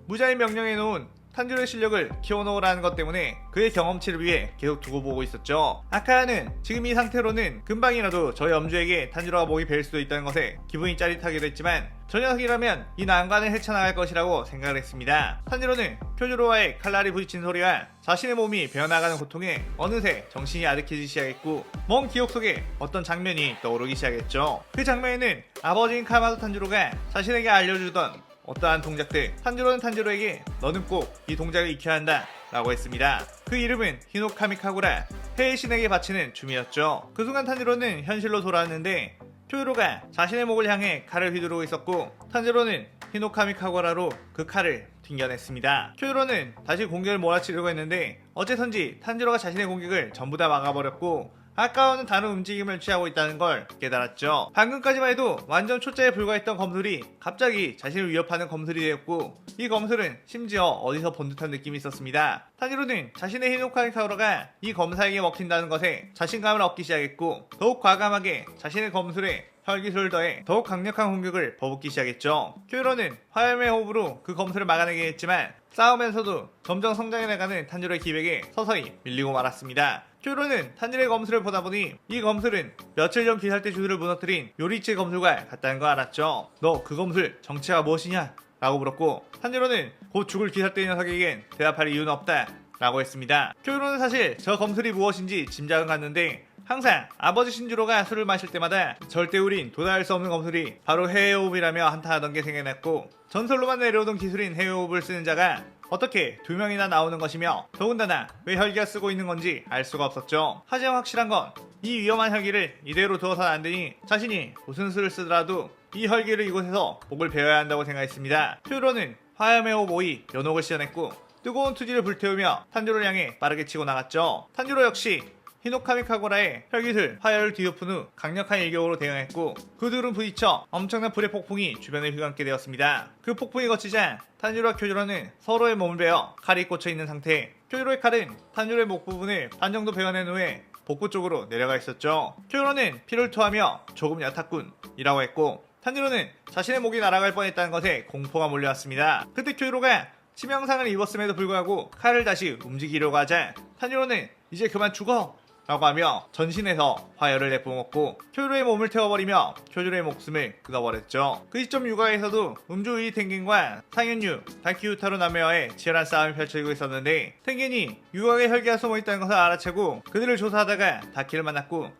무자의 명령해 놓은 탄지로의 실력을 키워놓으라는 것 때문에 그의 경험치를 위해 계속 두고 보고 있었죠. 아카야는 지금 이 상태로는 금방이라도 저 염주에게 탄지로가 목이 베일 수도 있다는 것에 기분이 짜릿하기도 했지만 저 녀석이라면 이 난관을 헤쳐나갈 것이라고 생각을 했습니다. 탄지로는 쿄지로와의 칼날이 부딪힌 소리와 자신의 몸이 베어나가는 고통에 어느새 정신이 아득해지기 시작했고 먼 기억 속에 어떤 장면이 떠오르기 시작했죠. 그 장면에는 아버지인 카마도 탄지로가 자신에게 알려주던 어떠한 동작들 탄지로는 탄지로에게 너는 꼭 이 동작을 익혀야 한다 라고 했습니다. 그 이름은 히노카미카구라 해의 신에게 바치는 춤이었죠. 그 순간 탄지로는 현실로 돌아왔는데 쿄지로가 자신의 목을 향해 칼을 휘두르고 있었고 탄지로는 히노카미카구라로 그 칼을 튕겨냈습니다. 쿄지로는 다시 공격을 몰아치려고 했는데 어째선지 탄지로가 자신의 공격을 전부 다 막아버렸고 아까와는 다른 움직임을 취하고 있다는 걸 깨달았죠. 방금까지만 해도 완전 초짜에 불과했던 검술이 갑자기 자신을 위협하는 검술이 되었고 이 검술은 심지어 어디서 본 듯한 느낌이 있었습니다. 탄지로는 자신의 히노카미카구라가 이 검사에게 먹힌다는 것에 자신감을 얻기 시작했고 더욱 과감하게 자신의 검술에 혈기술을 더해 더욱 강력한 공격을 퍼붓기 시작했죠. 쿄지로는 화염의 호흡으로 그 검술을 막아내게 했지만 싸우면서도 점점 성장해나가는 탄지로의 기백에 서서히 밀리고 말았습니다. 쿄지로는 탄지로의 검술을 보다 보니 이 검술은 며칠 전 귀살대 주술을 무너뜨린 요리치의 검술과 같다는 걸 알았죠. 너 그 검술 정체가 무엇이냐? 라고 물었고 탄지로는 곧 죽을 귀살대 녀석에겐 대답할 이유는 없다 라고 했습니다. 쿄지로는 사실 저 검술이 무엇인지 짐작은 갔는데 항상 아버지 신주로가 술을 마실 때마다 절대 우린 도달할 수 없는 검술이 바로 해외호흡이라며 한탄하던 게 생각났고 전설로만 내려오던 기술인 해외호흡을 쓰는 자가 어떻게 두 명이나 나오는 것이며 더군다나 왜 혈기가 쓰고 있는 건지 알 수가 없었죠. 하지만 확실한 건 이 위험한 혈기를 이대로 두어서는 안 되니 자신이 무슨 수를 쓰더라도 이 혈기를 이곳에서 목을 베어야 한다고 생각했습니다. 쿄지로는 화염의 호흡 5위 연옥을 시전했고 뜨거운 투지를 불태우며 탄지로를 향해 빠르게 치고 나갔죠. 탄지로 역시 히노카미 카고라의 혈기술 화열을 뒤엎은 후 강력한 일격으로 대응했고 그 둘은 부딪혀 엄청난 불의 폭풍이 주변을 휘감게 되었습니다. 그 폭풍이 거치자 탄지로와 쿄지로는 서로의 몸을 베어 칼이 꽂혀 있는 상태. 쿄지로의 칼은 탄지로의 목 부분을 반 정도 베어낸 후에 복부 쪽으로 내려가 있었죠. 쿄지로는 피를 토하며 조금 얕았군 이라고 했고 탄지로는 자신의 목이 날아갈 뻔했다는 것에 공포가 몰려왔습니다. 그때 쿄지로가 치명상을 입었음에도 불구하고 칼을 다시 움직이려고 하자 탄지로는 이제 그만 죽어 라고 하며 전신에서 화열을 내뿜었고 쿄지로의 몸을 태워버리며 쿄지로의 목숨을 끊어버렸죠. 그 시점 육아에서도 음주의 텐겐과 상현유, 다키유타로 남매와의 치열한 싸움이 펼쳐지고 있었는데 텐겐이 유각에 혈기가 숨어있다는 것을 알아채고 그들을 조사하다가 다키를 만났고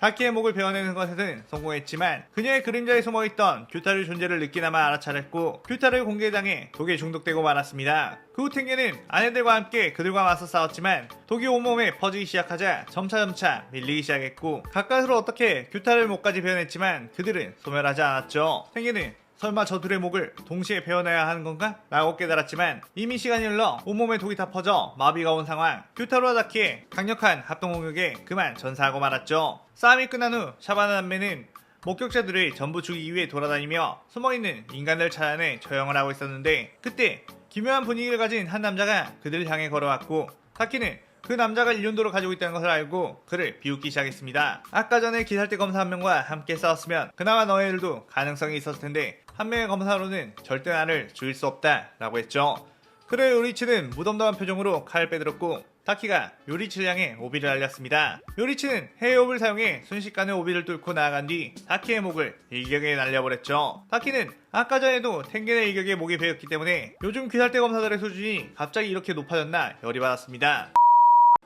다키의 목을 베어내는 것에는 성공했지만 그녀의 그림자에 숨어있던 규타르의 존재를 느끼나마 알아차렸고 규타르의 공개당해 독에 중독되고 말았습니다. 그 후 텐겐은 아내들과 함께 그들과 맞서 싸웠지만 독이 온몸에 퍼지기 시작하자 점차 밀리기 시작했고 가까스로 어떻게 규타르의 목까지 베어냈지만 그들은 소멸하지 않았죠. 텐겐은 설마 저 둘의 목을 동시에 베어내야 하는 건가? 라고 깨달았지만 이미 시간이 흘러 온몸에 독이 다 퍼져 마비가 온 상황. 규타로와 다키의 강력한 합동 공격에 그만 전사하고 말았죠. 싸움이 끝난 후 샤바나 남매는 목격자들을 전부 죽이기 위해 돌아다니며 숨어있는 인간들을 찾아내 처형을 하고 있었는데 그때 기묘한 분위기를 가진 한 남자가 그들을 향해 걸어왔고 다키는 그 남자가 일륜도를 가지고 있다는 것을 알고 그를 비웃기 시작했습니다. 아까 전에 기살대 검사 한 명과 함께 싸웠으면 그나마 너희들도 가능성이 있었을 텐데 한 명의 검사로는 절대 나를 죽일 수 없다 라고 했죠. 그래 요리치는 무덤덤한 표정으로 칼을 빼들었고 다키가 요리치를 향해 오비를 날렸습니다. 요리치는 해외옵을 사용해 순식간에 오비를 뚫고 나아간 뒤 다키의 목을 일격에 날려버렸죠. 다키는 아까 전에도 텐겐의 일격에 목이 베었기 때문에 요즘 귀살대 검사들의 수준이 갑자기 이렇게 높아졌나 열이 받았습니다.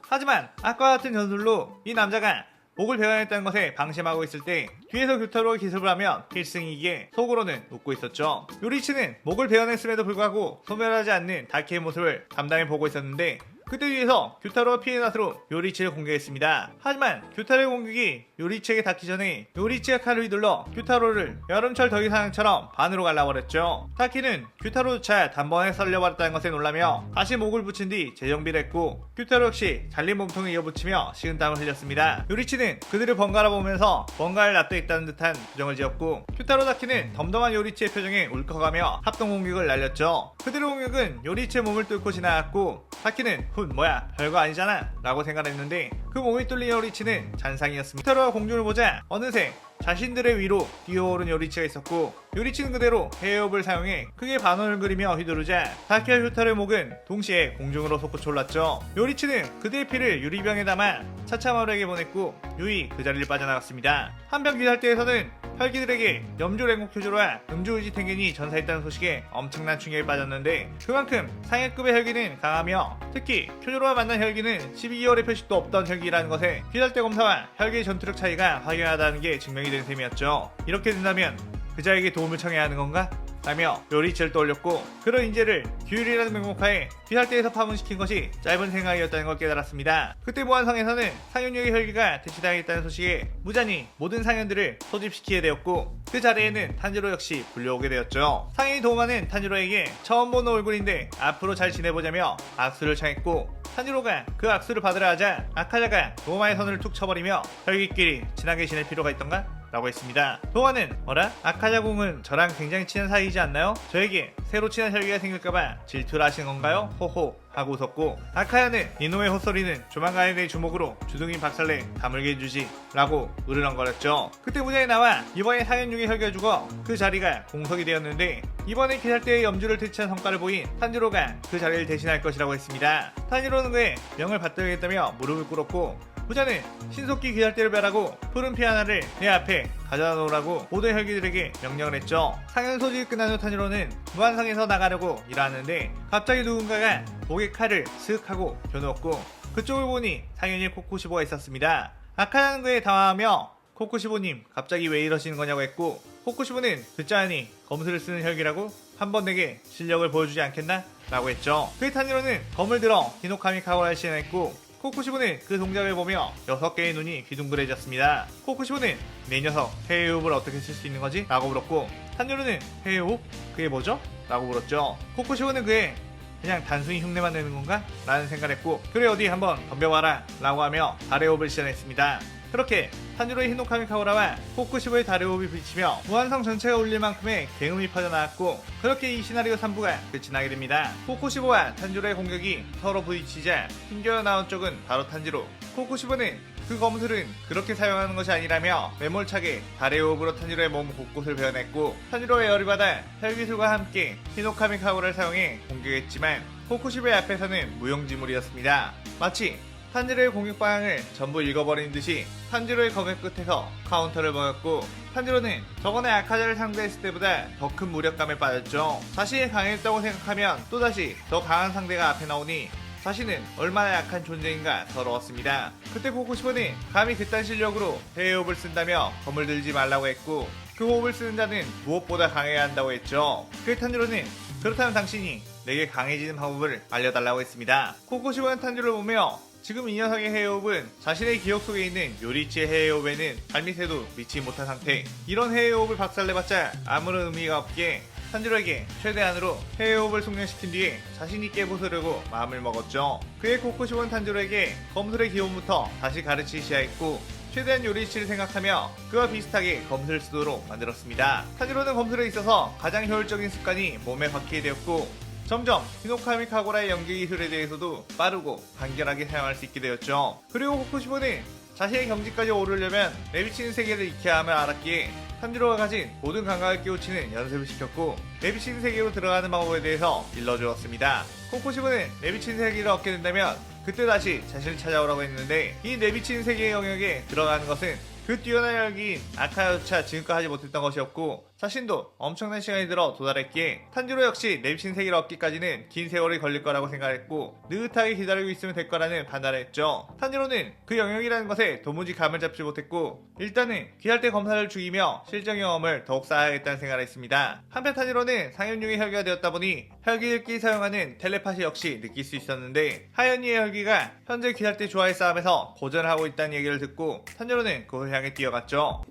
하지만 아까 같은 전술로 이 남자가 목을 베어냈다는 것에 방심하고 있을 때 뒤에서 규타로가 기습을 하면 필승이기에 속으로는 웃고 있었죠. 요리치는 목을 베어냈음에도 불구하고 소멸하지 않는 다키의 모습을 담담히 보고 있었는데 그때 뒤에서 규타로가 피해나스로 요리치를 공격했습니다. 하지만 규타로의 공격이 요리치에게 닿기 전에 요리치가 칼을 휘둘러 규타로를 여름철 더위사냥처럼 반으로 갈라버렸죠. 다키는 규타로조차 단번에 썰려버렸다는 것에 놀라며 다시 목을 붙인 뒤 재정비를 했고 규타로 역시 잘린 몸통을 이어붙이며 식은땀을 흘렸습니다. 요리치는 그들을 번갈아 보면서 뭔가를 납득했다는 듯한 표정을 지었고 규타로 다키는 덤덤한 요리치의 표정에 울컥하며 합동 공격을 날렸죠. 그들의 공격은 요리치의 몸을 뚫고 지나갔고 다키는 뭐야 별거 아니잖아 라고 생각했는데 그 몸이 뚫린 요리치는 잔상이었습니다. 규타로가 공중을 보자 어느새 자신들의 위로 뛰어오른 요리치가 있었고 요리치는 그대로 해협을 사용해 크게 반원을 그리며 휘두르자 다키와 규타로의 목은 동시에 공중으로 솟구쳐 올랐죠. 요리치는 그들의 피를 유리병에 담아 차차마루에게 보냈고 유이 그 자리를 빠져나갔습니다. 한편 귀살대에서는 혈기들에게 염주랭국 교주로와 음주의지 텐겐이 전사했다는 소식에 엄청난 충격에 빠졌는데 그만큼 상해급의 혈기는 강하며 특히 교주로와 만난 혈기는 12개월의 표식도 없던 혈기라는 것에 귀살대 검사와 혈기의 전투력 차이가 확연하다는 게 증명이 된 셈이었죠. 이렇게 된다면 그자에게 도움을 청해야 하는 건가? 라며 요리치를 떠올렸고 그런 인재를 규율이라는 명목하에 귀살대에서 파문시킨 것이 짧은 생각이었다는 걸 깨달았습니다. 그때 무한성에서는 상현역의 혈기가 대치당했다는 소식에 무잔히 모든 상현들을 소집시키게 되었고 그 자리에는 탄지로 역시 불려오게 되었죠. 상현이 도움하는 탄지로에게 처음 보는 얼굴인데 앞으로 잘 지내보자며 악수를 청했고 탄지로가 그 악수를 받으려 하자 아카자가 도마의 선을 툭 쳐버리며 혈기끼리 친하게 지낼 필요가 있던가? 라고 했습니다. 도마는 어라? 아카자공은 저랑 굉장히 친한 사이이지 않나요? 저에게 새로 친한 혈기가 생길까봐 질투를 하시는 건가요? 호호 하고 웃었고 아카야는 이놈의 헛소리는 조만간에 내 주먹으로 주둥이 박살내 다물게 해주지 라고 으르렁거렸죠. 그때 무장에 나와 이번에 상현육의 혈기가 죽어 그 자리가 공석이 되었는데 이번에 기살대의 염주를 퇴치한 성과를 보인 탄지로가 그 자리를 대신할 것이라고 했습니다. 탄지로는 그의 명을 받들겠다며 무릎을 꿇었고 부자는 신속히 귀살대를 멸하고 푸른 피 하나를 내 앞에 가져다 놓으라고 모든 혈기들에게 명령을 했죠. 상현 소집이 끝난 후 탄지로는 무한성에서 나가려고 일어났는데 갑자기 누군가가 목에 칼을 슥 하고 겨누었고 그쪽을 보니 상현이 코쿠시보가 있었습니다. 아카는 그에 당황하며 코쿠시보님 갑자기 왜 이러시는 거냐고 했고 코쿠시보는 듣자하니 검술을 쓰는 혈기라고? 한번 내게 실력을 보여주지 않겠나? 라고 했죠. 그의 탄지로는 검을 들어 히노카미 카고라를 시연했고 코쿠시보는 그 동작을 보며 6개의 눈이 귀둥그레졌습니다. 코쿠시보는 내 녀석 해외호흡을 어떻게 쓸 수 있는 거지? 라고 물었고 탄지로는 해외호흡? 그게 뭐죠? 라고 물었죠. 코쿠시보는 그의 그냥 단순히 흉내만 내는 건가? 라는 생각을 했고 그래 어디 한번 덤벼봐라 라고 하며 다레옵을 시전했습니다. 그렇게 탄지로의 히노카미 카오라와 코쿠시보의 다레옵이 부딪히며 무한성 전체가 울릴 만큼의 굉음이 퍼져나왔고 그렇게 이 시나리오 3부가 끝이 나게 됩니다. 코쿠시보와 탄지로의 공격이 서로 부딪히자 튕겨 나온 쪽은 바로 탄지로. 코쿠시보는 그 검술은 그렇게 사용하는 것이 아니라며 매몰차게 다레옵으로 탄지로의 몸 곳곳을 베어냈고 탄지로의 열을 받아 혈기술과 함께 히노카미 카오라를 사용해 공격했지만 코쿠시보의 앞에서는 무용지물이었습니다. 마치 탄지로의 공격 방향을 전부 읽어버린 듯이 탄지로의 검의 끝에서 카운터를 먹였고 탄지로는 저번에 아카자를 상대했을 때보다 더 큰 무력감에 빠졌죠. 자신이 강했다고 생각하면 또다시 더 강한 상대가 앞에 나오니 자신은 얼마나 약한 존재인가 서러웠습니다. 그때 코쿠시보는 감히 그딴 실력으로 해외호흡을 쓴다며 검을 들지 말라고 했고 그 호흡을 쓰는 자는 무엇보다 강해야 한다고 했죠. 그의 탄지로는 그렇다면 당신이 내게 강해지는 방법을 알려달라고 했습니다. 코쿠시보는 탄지로를 보며 지금 이 녀석의 해외호흡은 자신의 기억 속에 있는 요리치의 해외호흡에는 발밑에도 미치지 못한 상태. 이런 해외호흡을 박살내봤자 아무런 의미가 없기에 탄지로에게 최대한으로 해외호흡을 숙련시킨 뒤에 자신이 깨부수려고 마음을 먹었죠. 그의 코쿠시보는 탄지로에게 검술의 기본부터 다시 가르치기 시작했고 최대한 요리치를 생각하며 그와 비슷하게 검술을 쓰도록 만들었습니다. 탄지로는 검술에 있어서 가장 효율적인 습관이 몸에 박히게 되었고 점점 히노카미 카고라의 연기 기술에 대해서도 빠르고 간결하게 사용할 수 있게 되었죠. 그리고 코쿠시보는 자신의 경지까지 오르려면 내비치는 세계를 익혀야 함을 알았기에 탄지로가 가진 모든 감각을 깨우치는 연습을 시켰고 내비치는 세계로 들어가는 방법에 대해서 일러주었습니다. 코쿠시보는 내비치는 세계를 얻게 된다면 그때 다시 자신을 찾아오라고 했는데 이 내비치는 세계의 영역에 들어가는 것은 그 뛰어난 열기인 아카야조차 지금껏 하지 못했던 것이었고 자신도 엄청난 시간이 들어 도달했기에 탄지로 역시 내비친 세계를 얻기까지는 긴 세월이 걸릴 거라고 생각했고 느긋하게 기다리고 있으면 될 거라는 판단을 했죠. 탄지로는 그 영역이라는 것에 도무지 감을 잡지 못했고 일단은 귀할 때 검사를 죽이며 실전 경험을 더욱 쌓아야겠다는 생각을 했습니다. 한편 탄지로는 상현용의 혈기가 되었다 보니 혈기 읽기 사용하는 텔레파시 역시 느낄 수 있었는데 하연이의 혈기가 현재 귀할 때 조화의 싸움에서 고전을 하고 있다는 얘기를 듣고 탄지로는 그걸 향해 뛰어갔죠.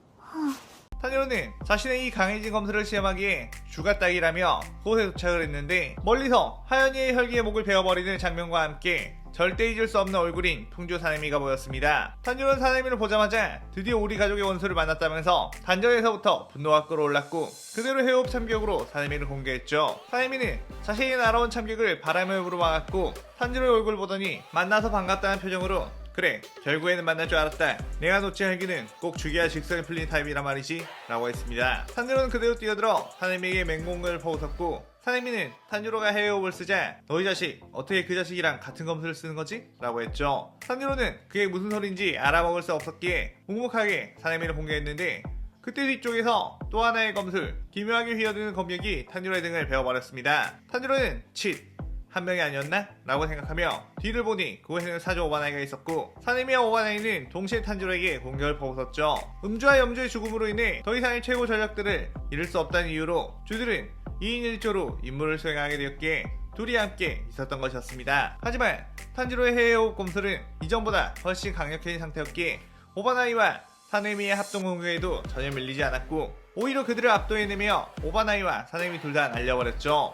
탄지로는 자신의 이 강해진 검술을 시험하기에 주가딱이라며 그곳에 도착을 했는데 멀리서 하연이의 혈기의 목을 베어버리는 장면과 함께 절대 잊을 수 없는 얼굴인 풍주 사네미가 보였습니다. 탄지로는 사네미를 보자마자 드디어 우리 가족의 원수를 만났다면서 단전에서부터 분노가 끌어올랐고 그대로 해호흡 참격으로 사네미를 공개했죠. 사네미는 자신이 날아온 참격을 바람의 호흡으로 막았고 탄지로의 얼굴 보더니 만나서 반갑다는 표정으로 그래 결국에는 만날 줄 알았다. 내가 놓친 혈기는 꼭 죽여야 직성이 풀리는 타입이란 말이지 라고 했습니다. 탄지로는 그대로 뛰어들어 사네미에게 맹공을 퍼붓었고 사네미는 탄지로가 해외호흡을 쓰자 너희 자식 어떻게 그 자식이랑 같은 검술을 쓰는 거지? 라고 했죠. 탄지로는 그게 무슨 소린지 알아먹을 수 없었기에 묵묵하게 사네미를 공개했는데 그때 뒤쪽에서 또 하나의 검술 기묘하게 휘어드는 검력이 탄지로의 등을 베어버렸습니다. 탄지로는 칫 한 명이 아니었나? 라고 생각하며 뒤를 보니 그곳에는 사조 오바나이가 있었고 사네미와 오바나이는 동시에 탄지로에게 공격을 퍼붓었죠. 음주와 염주의 죽음으로 인해 더 이상의 최고 전력들을 잃을 수 없다는 이유로 주들은 2인 1조로 임무를 수행하게 되었기에 둘이 함께 있었던 것이었습니다. 하지만 탄지로의 해외호흡 검술은 이전보다 훨씬 강력해진 상태였기에 오바나이와 사네미의 합동 공격에도 전혀 밀리지 않았고 오히려 그들을 압도해내며 오바나이와 사네미 둘 다 날려버렸죠.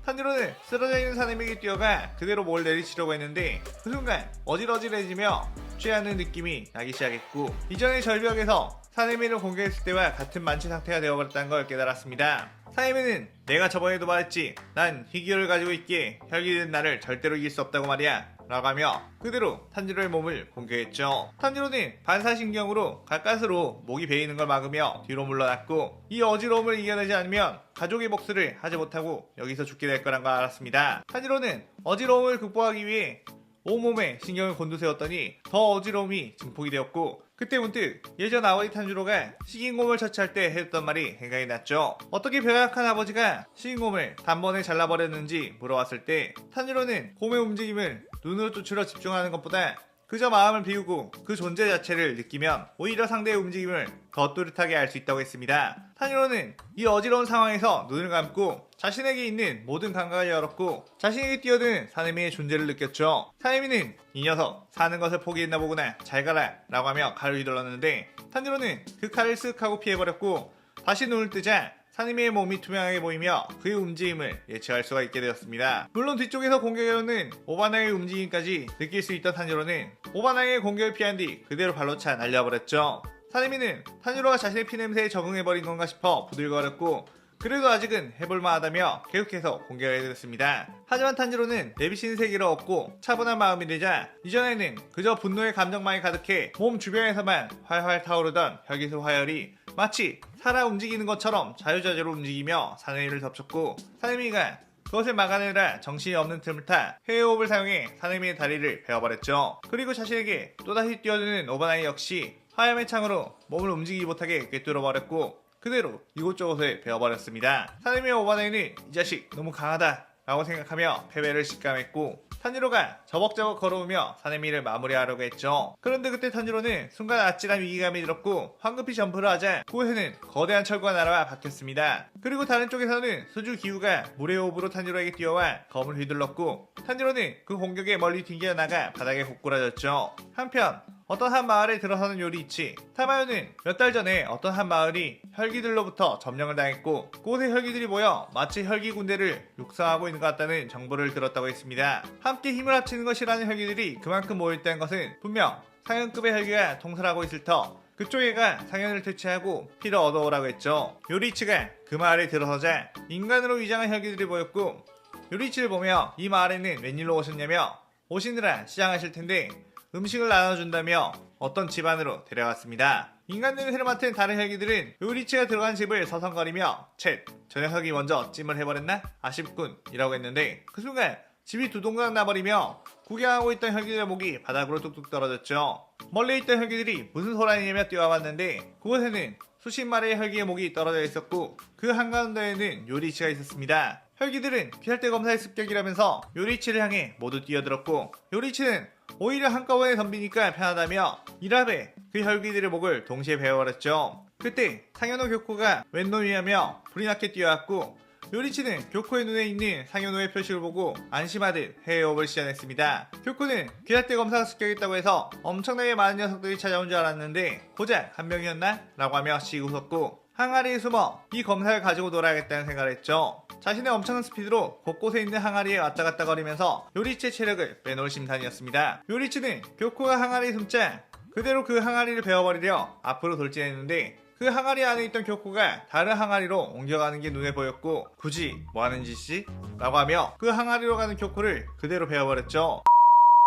탄지로는 쓰러져 있는 사네미에게 뛰어가 그대로 뭘 내리치려고 했는데 그 순간 어질어질해지며 취하는 느낌이 나기 시작했고 이전의 절벽에서 사네미를 공격했을 때와 같은 만취 상태가 되어버렸다는 걸 깨달았습니다. 사네미는 내가 저번에도 말했지 난 희귀를 가지고 있기에 혈기된 나를 절대로 이길 수 없다고 말이야 라고 하며 그대로 탄지로의 몸을 공격했죠. 탄지로는 반사신경으로 가까스로 목이 베이는 걸 막으며 뒤로 물러났고 이 어지러움을 이겨내지 않으면 가족의 복수를 하지 못하고 여기서 죽게 될 거란 걸 알았습니다. 탄지로는 어지러움을 극복하기 위해 온몸에 신경을 곤두세웠더니 더 어지러움이 증폭이 되었고 그때 문득 예전 아버지 탄지로가 식인곰을 처치할 때 해줬던 말이 생각이 났죠. 어떻게 벼약한 아버지가 식인곰을 단번에 잘라버렸는지 물어봤을 때 탄지로는 곰의 움직임을 눈으로 쫓으려 집중하는 것보다 그저 마음을 비우고 그 존재 자체를 느끼면 오히려 상대의 움직임을 더 또렷하게 알 수 있다고 했습니다. 탄지로는 이 어지러운 상황에서 눈을 감고 자신에게 있는 모든 감각을 열었고 자신에게 뛰어드는 사네미의 존재를 느꼈죠. 사네미는 이 녀석 사는 것을 포기했나 보구나 잘 가라 라고 하며 칼을 휘둘렀는데 탄지로는 그 칼을 쓱 하고 피해버렸고 다시 눈을 뜨자 사내미의 몸이 투명하게 보이며 그의 움직임을 예측할 수가 있게 되었습니다. 물론 뒤쪽에서 공격해오는 오바나의 움직임까지 느낄 수 있던 탄지로는 오바나의 공격을 피한 뒤 그대로 발로 차 날려버렸죠. 사내미는 탄지로가 자신의 피냄새에 적응해버린 건가 싶어 부들거렸고 그래도 아직은 해볼만하다며 계속해서 공격을 해댔습니다. 하지만 탄지로는 내비치는 세계를 얻고 차분한 마음이 되자 이전에는 그저 분노의 감정만이 가득해 몸 주변에서만 활활 타오르던 혈기소 화열이 마치 살아 움직이는 것처럼 자유자재로 움직이며 사내미를 덮쳤고 사내미가 그것을 막아내라 정신이 없는 틈을 타 해외호흡을 사용해 사내미의 다리를 베어버렸죠. 그리고 자신에게 또다시 뛰어드는 오바나이 역시 화염의 창으로 몸을 움직이지 못하게 꿰뚫어버렸고 그대로 이곳저곳에 베어버렸습니다. 사내미의 오바나이는 이 자식 너무 강하다 라고 생각하며 패배를 직감했고 탄지로가 저벅저벅 걸어오며 사내미를 마무리하려고 했죠. 그런데 그때 탄지로는 순간 아찔한 위기감이 들었고 황급히 점프를 하자 그곳에는 거대한 철구가 날아와 박혔습니다. 그리고 다른 쪽에서는 수주 기우가 물의 호흡으로 탄지로에게 뛰어와 검을 휘둘렀고 탄지로는 그 공격에 멀리 튕겨나가 바닥에 고꾸라졌죠. 한편 어떤 한 마을에 들어서는 요리이치 타마요는 몇 달 전에 어떤 한 마을이 혈기들로부터 점령을 당했고 그곳의 혈기들이 모여 마치 혈기 군대를 육성하고 있는 것 같다는 정보를 들었다고 했습니다. 함께 힘을 합치는 것이라는 혈기들이 그만큼 모여있다는 것은 분명 상현급의 혈기가 통솔하고 있을 터 그쪽 애가 상현을 퇴치하고 피를 얻어오라고 했죠. 요리이치가 그 마을에 들어서자 인간으로 위장한 혈기들이 보였고 요리이치를 보며 이 마을에는 웬일로 오셨냐며 오시느라 시장하실 텐데 음식을 나눠준다며 어떤 집안으로 데려갔습니다. 인간 냄새를 맡은 다른 혈기들은 요리치가 들어간 집을 서성거리며 쳇, 저 녀석이 먼저 찜을 해버렸나? 아쉽군 이라고 했는데 그 순간 집이 두동강 나버리며 구경하고 있던 혈기들의 목이 바닥으로 뚝뚝 떨어졌죠. 멀리 있던 혈기들이 무슨 소란이냐며 뛰어왔는데 그곳에는 수십 마리의 혈기의 목이 떨어져 있었고 그 한가운데에는 요리치가 있었습니다. 혈기들은 피살대 검사의 습격이라면서 요리치를 향해 모두 뛰어들었고 요리치는 오히려 한꺼번에 덤비니까 편하다며 이랍에 그 혈기들의 목을 동시에 베어버렸죠. 그때 상현호 교코가 웬 놈이냐며 불이 나게 뛰어왔고 요리치는 교코의 눈에 있는 상현호의 표식을 보고 안심하듯 해외호흡을 시전했습니다. 교코는 피살대 검사가 습격했다고 해서 엄청나게 많은 녀석들이 찾아온 줄 알았는데 고작 한 명이었나? 라고 하며 씩 웃었고 항아리에 숨어 이 검사를 가지고 놀아야겠다는 생각을 했죠. 자신의 엄청난 스피드로 곳곳에 있는 항아리에 왔다 갔다 거리면서 요리치의 체력을 빼놓을 심산이었습니다. 요리치는 교코가 항아리에 숨자 그대로 그 항아리를 베어버리려 앞으로 돌진했는데 그 항아리 안에 있던 교코가 다른 항아리로 옮겨가는 게 눈에 보였고 굳이 뭐하는 짓이지? 라고 하며 그 항아리로 가는 교코를 그대로 베어버렸죠.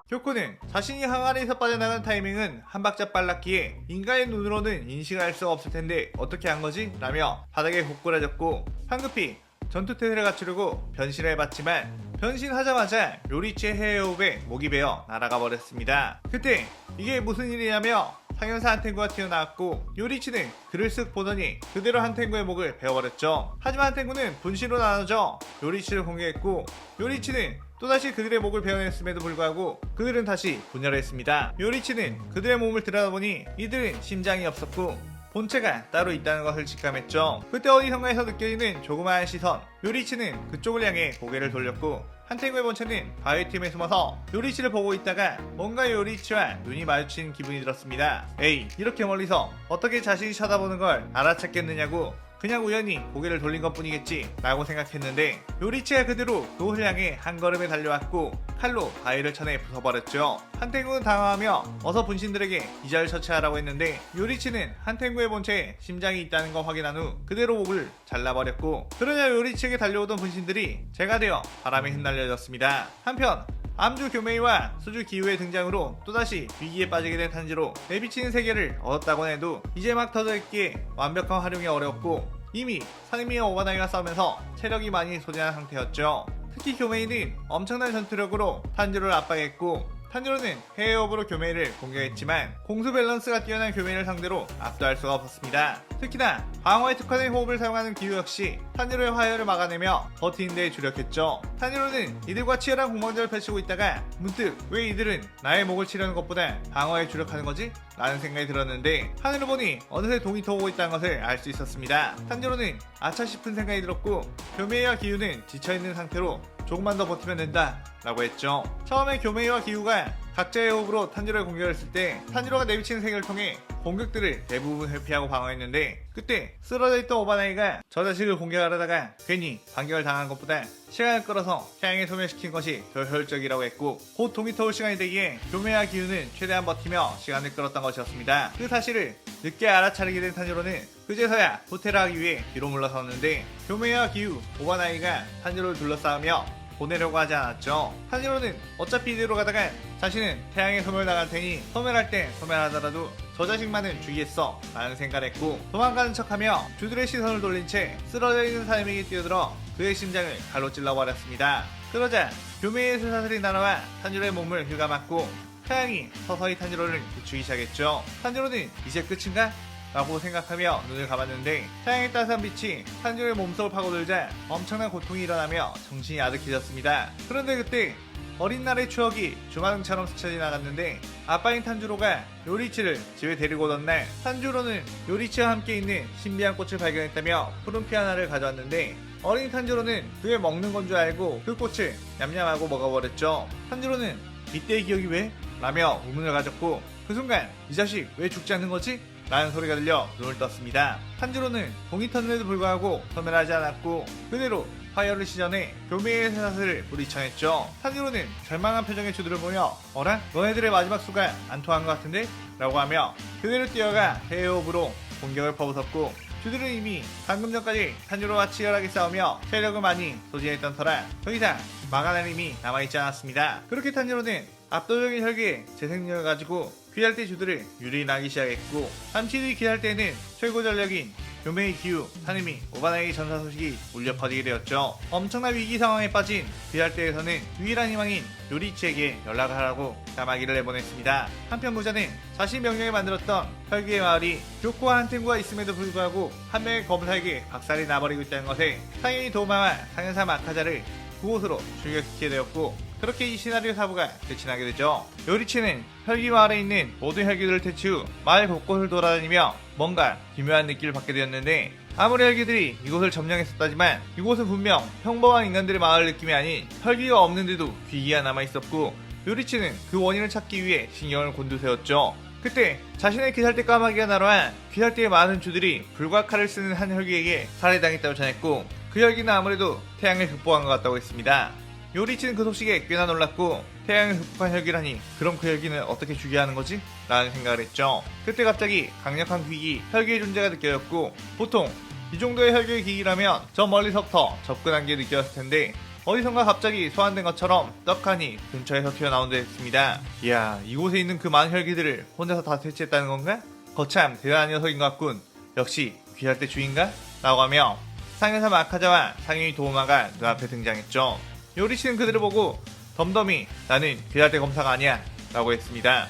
교코는 자신이 항아리에서 빠져나간 타이밍은 한 박자 빨랐기에 인간의 눈으로는 인식을 할 수가 없을 텐데 어떻게 한 거지? 라며 바닥에 고꾸라졌고 황급히 전투태세를 갖추려고 변신을 해봤지만 변신하자마자 요리치의 해외호흡에 목이 베어 날아가 버렸습니다. 그때 이게 무슨 일이냐며 상현사 한탱구가 튀어나왔고 요리치는 그를 쓱 보더니 그대로 한탱구의 목을 베어버렸죠. 하지만 한탱구는 분신으로 나눠져 요리치를 공격했고 요리치는 또다시 그들의 목을 베어냈음에도 불구하고 그들은 다시 분열했습니다. 요리치는 그들의 몸을 들여다보니 이들은 심장이 없었고 본체가 따로 있다는 것을 직감했죠. 그때 어디선가에서 느껴지는 조그마한 시선 요리치는 그쪽을 향해 고개를 돌렸고 한탱구의 본체는 바위틈에 숨어서 요리치를 보고 있다가 뭔가 요리치와 눈이 마주친 기분이 들었습니다. 에이 이렇게 멀리서 어떻게 자신이 쳐다보는 걸 알아챘겠느냐고 그냥 우연히 고개를 돌린 것 뿐이겠지 라고 생각했는데 요리치가 그대로 그곳을 향해 한 걸음에 달려왔고 칼로 바위를 쳐내 부숴버렸죠. 한탱구는 당황하며 어서 분신들에게 기자를 처치하라고 했는데 요리치는 한탱구의 본체에 심장이 있다는 걸 확인한 후 그대로 목을 잘라버렸고 그러자 요리치에게 달려오던 분신들이 재가 되어 바람에 흩날려졌습니다. 한편 암주 교메이와 수주 기우의 등장으로 또다시 위기에 빠지게 된 탄지로 내비치는 세계를 얻었다곤 해도 이제 막 터져있기에 완벽한 활용이 어려웠고 이미 사내미와 오바나이가 싸우면서 체력이 많이 소진한 상태였죠. 특히 교메이는 엄청난 전투력으로 탄지로를 압박했고 탄지로는 해외호흡으로 교메이를 공격했지만 공수 밸런스가 뛰어난 교메이를 상대로 압도할 수가 없었습니다. 특히나 방어에 특화된 호흡을 사용하는 기우 역시 탄지로의 화열을 막아내며 버티는 데 주력했죠. 탄지로는 이들과 치열한 공방전을 펼치고 있다가 문득 왜 이들은 나의 목을 치려는 것보다 방어에 주력하는 거지? 라는 생각이 들었는데 하늘을 보니 어느새 동이 터오고 있다는 것을 알 수 있었습니다. 탄지로는 아차 싶은 생각이 들었고 교메이와 기우는 지쳐있는 상태로 조금만 더 버티면 된다 라고 했죠. 처음에 교메이와 기우가 각자의 호흡으로 탄지로를 공격했을 때 탄지로가 내비치는 세계를 통해 공격들을 대부분 회피하고 방어했는데, 그때 쓰러져 있던 오바나이가 저 자식을 공격하려다가 괜히 반격을 당한 것보다 시간을 끌어서 태양에 소멸시킨 것이 더 효율적이라고 했고, 곧 동이 터올 시간이 되기에 교메이와 기우는 최대한 버티며 시간을 끌었던 것이었습니다. 그 사실을 늦게 알아차리게 된 탄지로는 그제서야 후퇴를 하기 위해 뒤로 물러섰는데, 교메이와 기우, 오바나이가 탄지로를 둘러싸으며 보내려고 하지 않았죠. 탄지로는 어차피 이대로 가다가 자신은 태양에 소멸당할 테니 소멸할 때 소멸하더라도 저 자식만은 죽이겠어 라는 생각을 했고, 도망가는 척하며 주들의 시선을 돌린 채 쓰러져 있는 사람에게 뛰어들어 그의 심장을 칼로 찔러버렸습니다. 그러자 교메이의 쇠사슬이 날아와 탄지로의 몸을 휘감았고 태양이 서서히 탄지로를 비추기 시작했죠. 탄지로는 이제 끝인가? 라고 생각하며 눈을 감았는데 태양의 따스한 빛이 탄지로의 몸속을 파고들자 엄청난 고통이 일어나며 정신이 아득해졌습니다. 그런데 그때 어린 날의 추억이 주마등처럼 스쳐 지나갔는데, 아빠인 탄지로가 요리치를 집에 데리고 오던 날 탄지로는 요리치와 함께 있는 신비한 꽃을 발견했다며 푸른 피 하나를 가져왔는데, 어린 탄지로는 그게 먹는 건 줄 알고 그 꽃을 냠냠하고 먹어버렸죠. 탄지로는 이때의 기억이 왜? 라며 의문을 가졌고, 그 순간 이 자식 왜 죽지 않는 거지? 라는 소리가 들려 눈을 떴습니다. 탄지로는 동이 텄는데도 불구하고 소멸하지 않았고 그대로 화열을 시전해 교메이의 쇠사슬을 부리쳐냈죠. 탄지로는 절망한 표정의 주들을 보며 어라? 너네들의 마지막 수가 안 통한 것 같은데? 라고 하며 그대로 뛰어가 해외호흡으로 공격을 퍼부었고, 주들은 이미 방금 전까지 탄지로와 치열하게 싸우며 체력을 많이 소진했던 터라 더 이상 막아낼 힘이 남아있지 않았습니다. 그렇게 탄지로는 압도적인 혈기에 재생력을 가지고 귀할 때 주들을 유리히 나기 시작했고, 잠시 뒤 귀할 때는 최고 전력인 교메이 기우, 타느미, 오바나이 전사 소식이 울려 퍼지게 되었죠. 엄청난 위기 상황에 빠진 귀할 때에서는 유일한 희망인 요리치에게 연락을 하라고 까마귀를 내보냈습니다. 한편 무자는 자신 명령에 만들었던 혈기의 마을이 교코와 한텐구가 있음에도 불구하고 한 명의 검사에게 박살이 나버리고 있다는 것에 상인이 도마와 상현사 마카자를 그곳으로 출격시키게 되었고, 그렇게 이 시나리오 사부가 끝이 나게 되죠. 요리치는 혈기 마을에 있는 모든 혈기들을 퇴치 후 마을 곳곳을 돌아다니며 뭔가 기묘한 느낌을 받게 되었는데, 아무리 혈기들이 이곳을 점령했었다지만 이곳은 분명 평범한 인간들의 마을 느낌이 아닌 혈기가 없는데도 귀기가 남아있었고, 요리치는 그 원인을 찾기 위해 신경을 곤두세웠죠. 그때 자신의 귀살대 까마귀가 날아와 귀살대의 많은 주들이 불과 칼을 쓰는 한 혈기에게 살해당했다고 전했고, 그 혈기는 아무래도 태양을 극복한 것 같다고 했습니다. 요리치는 그 소식에 꽤나 놀랐고, 태양을 극복한 혈기라니 그럼 그 혈기는 어떻게 죽여야 하는 거지? 라는 생각을 했죠. 그때 갑자기 강력한 귀기, 혈기의 존재가 느껴졌고, 보통 이 정도의 혈기의 기기라면 저 멀리서부터 접근한 게 느껴졌을 텐데 어디선가 갑자기 소환된 것처럼 떡하니 근처에서 튀어나온 듯 했습니다. 이야, 이곳에 있는 그 많은 혈기들을 혼자서 다 퇴치했다는 건가? 거참 대단한 녀석인 것 같군. 역시 귀할 때 주인가? 라고 하며 상현사 마카자와 상인이 도우마가 눈앞에 등장했죠. 요리치는 그들을 보고 덤덤히 나는 귀할 때 검사가 아니야 라고 했습니다.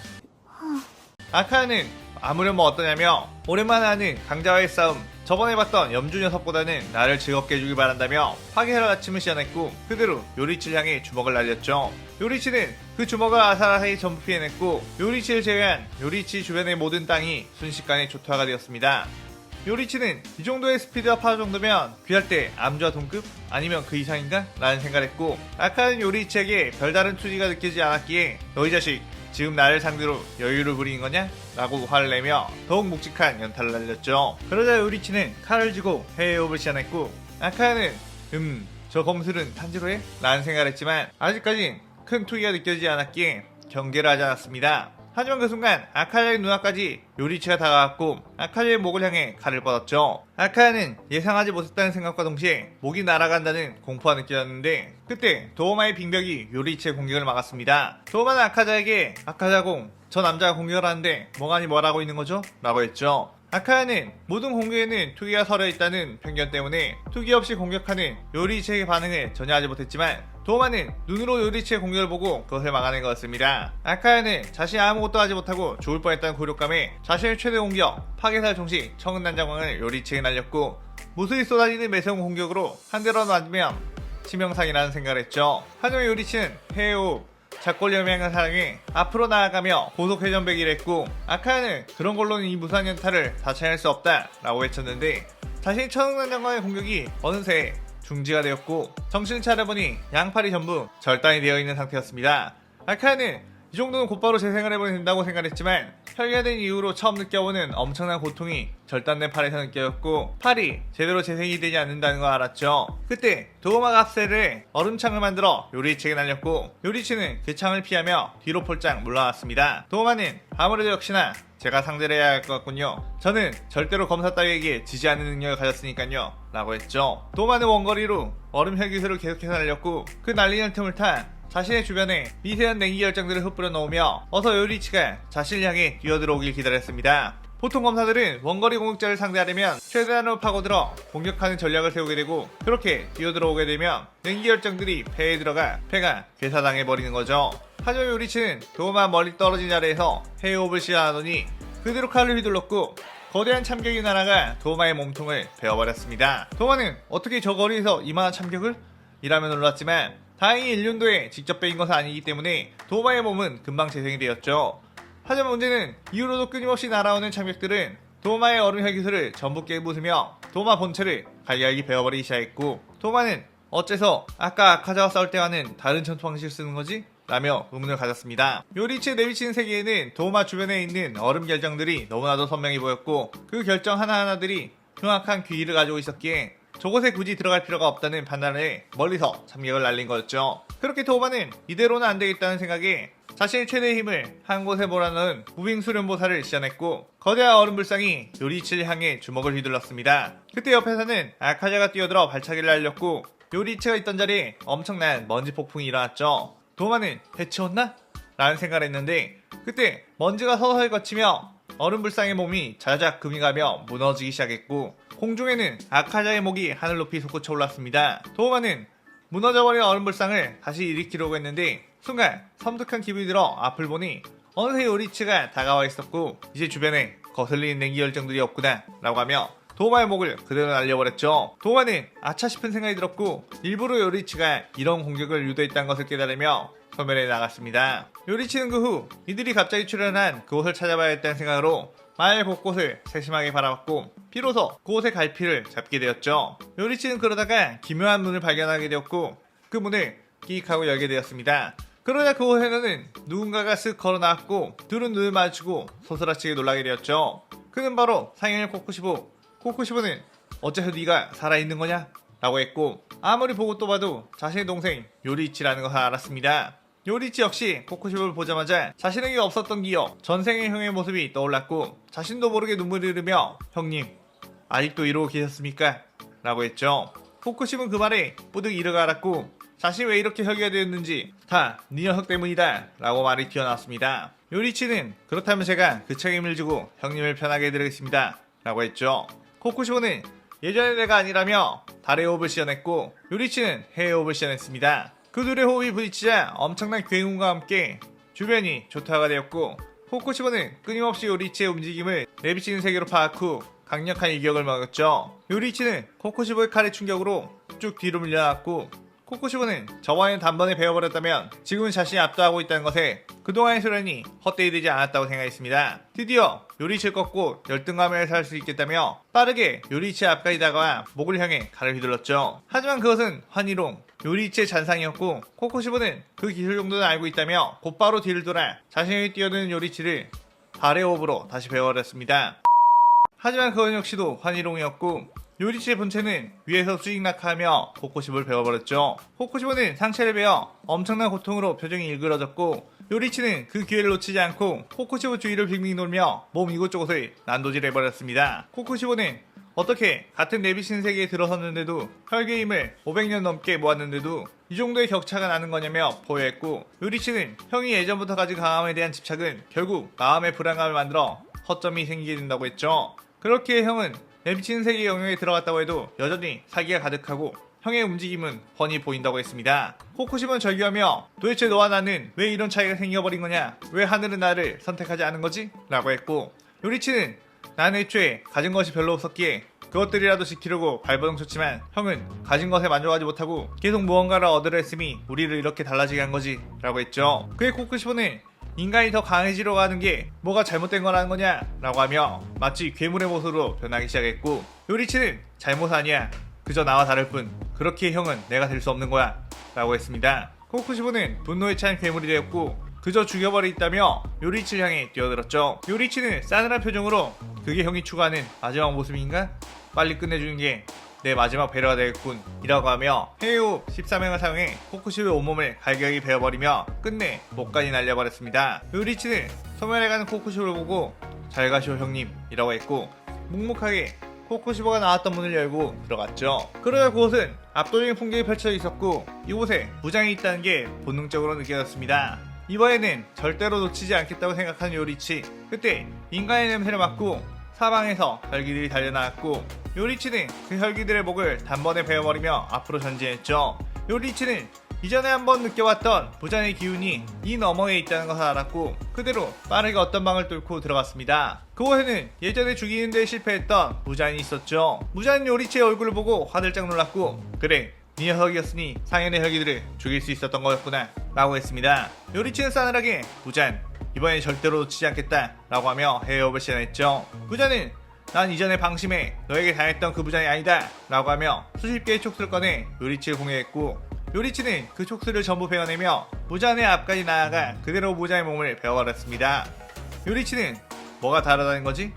아카야는 아무렴 뭐 어떠냐며 오랜만에 하는 강자와의 싸움, 저번에 봤던 염주 녀석보다는 나를 즐겁게 해주길 바란다며 파괴할 아침을 시연했고, 그대로 요리치를 향해 주먹을 날렸죠. 요리치는 그 주먹을 아사라히 전부 피해냈고, 요리치를 제외한 요리치 주변의 모든 땅이 순식간에 초토화가 되었습니다. 요리치는 이 정도의 스피드와 파워 정도면 귀할 때 암주와 동급? 아니면 그 이상인가? 라는 생각을 했고, 아카는 요리치에게 별다른 투지가 느끼지 않았기에 너 이 자식 지금 나를 상대로 여유를 부리는 거냐? 라고 화를 내며 더욱 묵직한 연타를 날렸죠. 그러자 요리치는 칼을 쥐고 해외호흡을 시작했고, 아카야는 저 검술은 탄지로해? 라는 생각을 했지만 아직까진 큰 투기가 느껴지지 않았기에 경계를 하지 않았습니다. 하지만 그 순간 아카야의 눈앞까지 요리치가 다가왔고 아카야의 목을 향해 칼을 뻗었죠. 아카야는 예상하지 못했다는 생각과 동시에 목이 날아간다는 공포가 느껴졌는데, 그때 도우마의 빙벽이 요리치의 공격을 막았습니다. 도우마는 아카자에게 아카자공, 저 남자가 공격을 하는데 뭐가니 뭐라고 있는 거죠? 라고 했죠. 아카야는 모든 공격에는 투기가 서려있다는 편견 때문에 투기 없이 공격하는 요리치의 반응을 전혀 하지 못했지만, 도우마는 눈으로 요리치의 공격을 보고 그것을 막아낸 것같습니다. 아카야는 자신이 아무것도 하지 못하고 죽을 뻔했다는 굴욕감에 자신의 최대 공격 파괴살 총식 청은난장광을 요리치에게 날렸고, 무수히 쏟아지는 매서운 공격으로 한 대라도 맞으면 치명상이라는 생각을 했죠. 하지만 요리치는 해오 작골염이 향한 사랑에 앞으로 나아가며 고속회전배기를 했고, 아카야는 그런 걸로는 이 무수한 연타를 다 차지할 수 없다 라고 외쳤는데, 자신의 청은난장광의 공격이 어느새 중지가 되었고 정신을 차려보니 양팔이 전부 절단이 되어 있는 상태였습니다. 아카야는 이 정도는 곧바로 재생을 해보면 된다고 생각했지만 혈기된 이후로 처음 느껴보는 엄청난 고통이 절단된 팔에서 느껴졌고 팔이 제대로 재생이 되지 않는다는 걸 알았죠. 그때 도우마가 합세를 얼음창을 만들어 요리치에게 날렸고 요리치는 그 창을 피하며 뒤로 폴짝 물러났습니다. 도우마는 아무래도 역시나 제가 상대를 해야 할 것 같군요. 저는 절대로 검사 따위에게 지지 않는 능력을 가졌으니까요 라고 했죠. 도우마는 원거리로 얼음 혈기술을 계속해서 날렸고 그 날리는 틈을 타 자신의 주변에 미세한 냉기 결정들을 흩뿌려 놓으며 어서 요리치가 자신을 향해 뛰어들어오길 기다렸습니다. 보통 검사들은 원거리 공격자를 상대하려면 최대한으로 파고들어 공격하는 전략을 세우게 되고 그렇게 뛰어들어오게 되면 냉기 결정들이 폐에 들어가 폐가 괴사당해버리는 거죠. 하지만 요리치는 도우마 멀리 떨어진 자리에서 헤어업을 시전하더니 그대로 칼을 휘둘렀고 거대한 참격이 날아가 도우마의 몸통을 베어버렸습니다. 도우마는 어떻게 저 거리에서 이만한 참격을? 이라며 놀랐지만 다행히 일륜도에 직접 베인 것은 아니기 때문에 도우마의 몸은 금방 재생이 되었죠. 하지만 문제는 이후로도 끊임없이 날아오는 참격들은 도우마의 얼음 혈기술을 전부 깨부수며 도우마 본체를 갈기갈기 베어버리기 시작했고 도우마는 어째서 아까 아카자와 싸울 때와는 다른 전투 방식을 쓰는 거지? 라며 의문을 가졌습니다. 요리치의 내비치는 세계에는 도우마 주변에 있는 얼음 결정들이 너무나도 선명히 보였고 그 결정 하나하나들이 흉악한 귀를 가지고 있었기에 저곳에 굳이 들어갈 필요가 없다는 판단에 멀리서 참격을 날린 거였죠. 그렇게 도우마는 이대로는 안 되겠다는 생각에 자신의 최대의 힘을 한 곳에 몰아넣은 무빙 수련보살을 시전했고 거대한 얼음 불상이 요리치를 향해 주먹을 휘둘렀습니다. 그때 옆에서는 아카자가 뛰어들어 발차기를 날렸고 요리치가 있던 자리에 엄청난 먼지 폭풍이 일어났죠. 도우마는 해치웠나? 라는 생각을 했는데 그때 먼지가 서서히 걷히며 얼음 불상의 몸이 자자작 금이 가며 무너지기 시작했고 공중에는 아카자의 목이 하늘 높이 솟구쳐 올랐습니다. 도우마는 무너져버린 얼음불상을 다시 일으키려고 했는데 순간 섬뜩한 기분이 들어 앞을 보니 어느새 요리치가 다가와 있었고 이제 주변에 거슬리는 냉기 열정들이 없구나 라고 하며 도우마의 목을 그대로 날려버렸죠. 도우마는 아차 싶은 생각이 들었고 일부러 요리치가 이런 공격을 유도했다는 것을 깨달으며 소멸해 나갔습니다. 요리치는 그 후 이들이 갑자기 출현한 그곳을 찾아봐야겠다는 생각으로 마을 곳곳을 세심하게 바라봤고 비로소 그곳의 갈피를 잡게 되었죠. 요리치는 그러다가 기묘한 문을 발견하게 되었고 그 문을 끼익하고 열게 되었습니다. 그러자 그곳에는 누군가가 쓱 걸어 나왔고 둘은 눈을 마주치고 소스라치게 놀라게 되었죠. 그는 바로 상인의 코쿠시보. 코쿠시보는 어째서 네가 살아있는 거냐? 라고 했고 아무리 보고 또 봐도 자신의 동생 요리치라는 것을 알았습니다. 요리치 역시 코쿠시보를 보자마자 자신에게 없었던 기억, 전생의 형의 모습이 떠올랐고 자신도 모르게 눈물을 흐르며 형님 아직도 이러고 계셨습니까? 라고 했죠. 코쿠시보는 그 말에 뿌득 이르가 알았고 자신이 왜 이렇게 혈기가 되었는지 다 네 녀석 때문이다 라고 말이 튀어나왔습니다. 요리치는 그렇다면 제가 그 책임을 지고 형님을 편하게 해드리겠습니다 라고 했죠. 코쿠시보는 예전의 내가 아니라며 달의 호흡을 시전했고 요리치는 해의 호흡을 시전했습니다. 그 둘의 호흡이 부딪히자 엄청난 굉음과 함께 주변이 조타가 되었고 코쿠시보는 끊임없이 요리치의 움직임을 내비치는 세계로 파악 후 강력한 일격을 먹였죠. 요리치는 코쿠시보의 칼의 충격으로 쭉 뒤로 밀려났고 코쿠시보는 저와는 단번에 베어버렸다면 지금은 자신이 압도하고 있다는 것에 그동안의 소련이 헛되이 되지 않았다고 생각했습니다. 드디어 요리치를 꺾고 열등감을 살 수 있겠다며 빠르게 요리치의 앞까지 다가와 목을 향해 칼을 휘둘렀죠. 하지만 그것은 환희롱 요리치의 잔상이었고 코쿠시보는 그 기술 정도는 알고 있다며 곧바로 뒤를 돌아 자신이 뛰어드는 요리치를 발의 호흡으로 다시 베어버렸습니다. 하지만 그건 역시도 환희롱이었고 요리치의 본체는 위에서 수직 낙하하며 코쿠시보를 베어버렸죠. 코쿠시보는 상체를 베어 엄청난 고통으로 표정이 일그러졌고 요리치는 그 기회를 놓치지 않고 코쿠시보 주위를 빙빙 돌며 몸 이곳저곳을 난도질해버렸습니다. 코쿠시보는 어떻게 같은 내비신 세계에 들어섰는데도 혈기의 힘을 500년 넘게 모았는데도 이 정도의 격차가 나는 거냐며 포효했고 요리치는 형이 예전부터 가진 강함에 대한 집착은 결국 마음의 불안감을 만들어 허점이 생기게 된다고 했죠. 그렇기에 형은 내비치는 세계 영역에 들어갔다고 해도 여전히 사기가 가득하고 형의 움직임은 훤히 보인다고 했습니다. 코쿠시보는 절규하며 도대체 너와 나는 왜 이런 차이가 생겨버린 거냐? 왜 하늘은 나를 선택하지 않은 거지? 라고 했고 요리치는 나는 애초에 가진 것이 별로 없었기에 그것들이라도 지키려고 발버둥 쳤지만 형은 가진 것에 만족하지 못하고 계속 무언가를 얻으려 했음이 우리를 이렇게 달라지게 한 거지 라고 했죠. 그의 코쿠시보는 인간이 더 강해지려고 하는 게 뭐가 잘못된 거라는 거냐? 라고 하며 마치 괴물의 모습으로 변하기 시작했고 요리치는 잘못 아니야. 그저 나와 다를 뿐 그렇게 형은 내가 될 수 없는 거야 라고 했습니다. 코쿠시보는 분노에 찬 괴물이 되었고 그저 죽여버리겠다며 요리치를 향해 뛰어들었죠. 요리치는 싸늘한 표정으로 그게 형이 추구하는 마지막 모습인가? 빨리 끝내주는 게 내 마지막 배려가 되겠군 이라고 하며 헤이홉 13행을 사용해 코쿠시보의 온몸을 갈격이 베어버리며 끝내 목까지 날려버렸습니다. 요리치는 소멸해가는 코쿠시보를 보고 잘 가시오 형님 이라고 했고 묵묵하게 코쿠시보가 나왔던 문을 열고 들어갔죠. 그러자 그곳은 압도적인 풍경이 펼쳐져 있었고 이곳에 무장이 있다는 게 본능적으로 느껴졌습니다. 이번에는 절대로 놓치지 않겠다고 생각한 요리치. 그때 인간의 냄새를 맡고 사방에서 혈기들이 달려나왔고 요리치는 그 혈기들의 목을 단번에 베어버리며 앞으로 전진했죠. 요리치는 이전에 한번 느껴봤던 무잔의 기운이 이 너머에 있다는 것을 알았고 그대로 빠르게 어떤 방을 뚫고 들어갔습니다. 그곳에는 예전에 죽이는 데 실패했던 무잔이 있었죠. 무잔은 요리치의 얼굴을 보고 화들짝 놀랐고 그래 네 녀석이었으니 상현의 혈기들을 죽일 수 있었던 거였구나 라고 했습니다. 요리치는 싸늘하게 무잔 이번엔 절대로 놓치지 않겠다 라고 하며 헤어업을 시전했죠. 무잔은 난 이전에 방심해 너에게 당했던 그 무잔이 아니다 라고 하며 수십 개의 촉수를 꺼내 요리치를 공격했고 요리치는 그 촉수를 전부 베어내며 무잔의 앞까지 나아가 그대로 무잔의 몸을 베어버렸습니다. 요리치는 뭐가 다르다는 거지?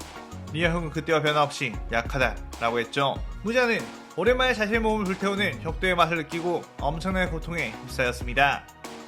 네 형은 그때와 변함없이 약하다 라고 했죠. 무잔은 오랜만에 자신의 몸을 불태우는 혁도의 맛을 느끼고 엄청난 고통에 휩싸였습니다.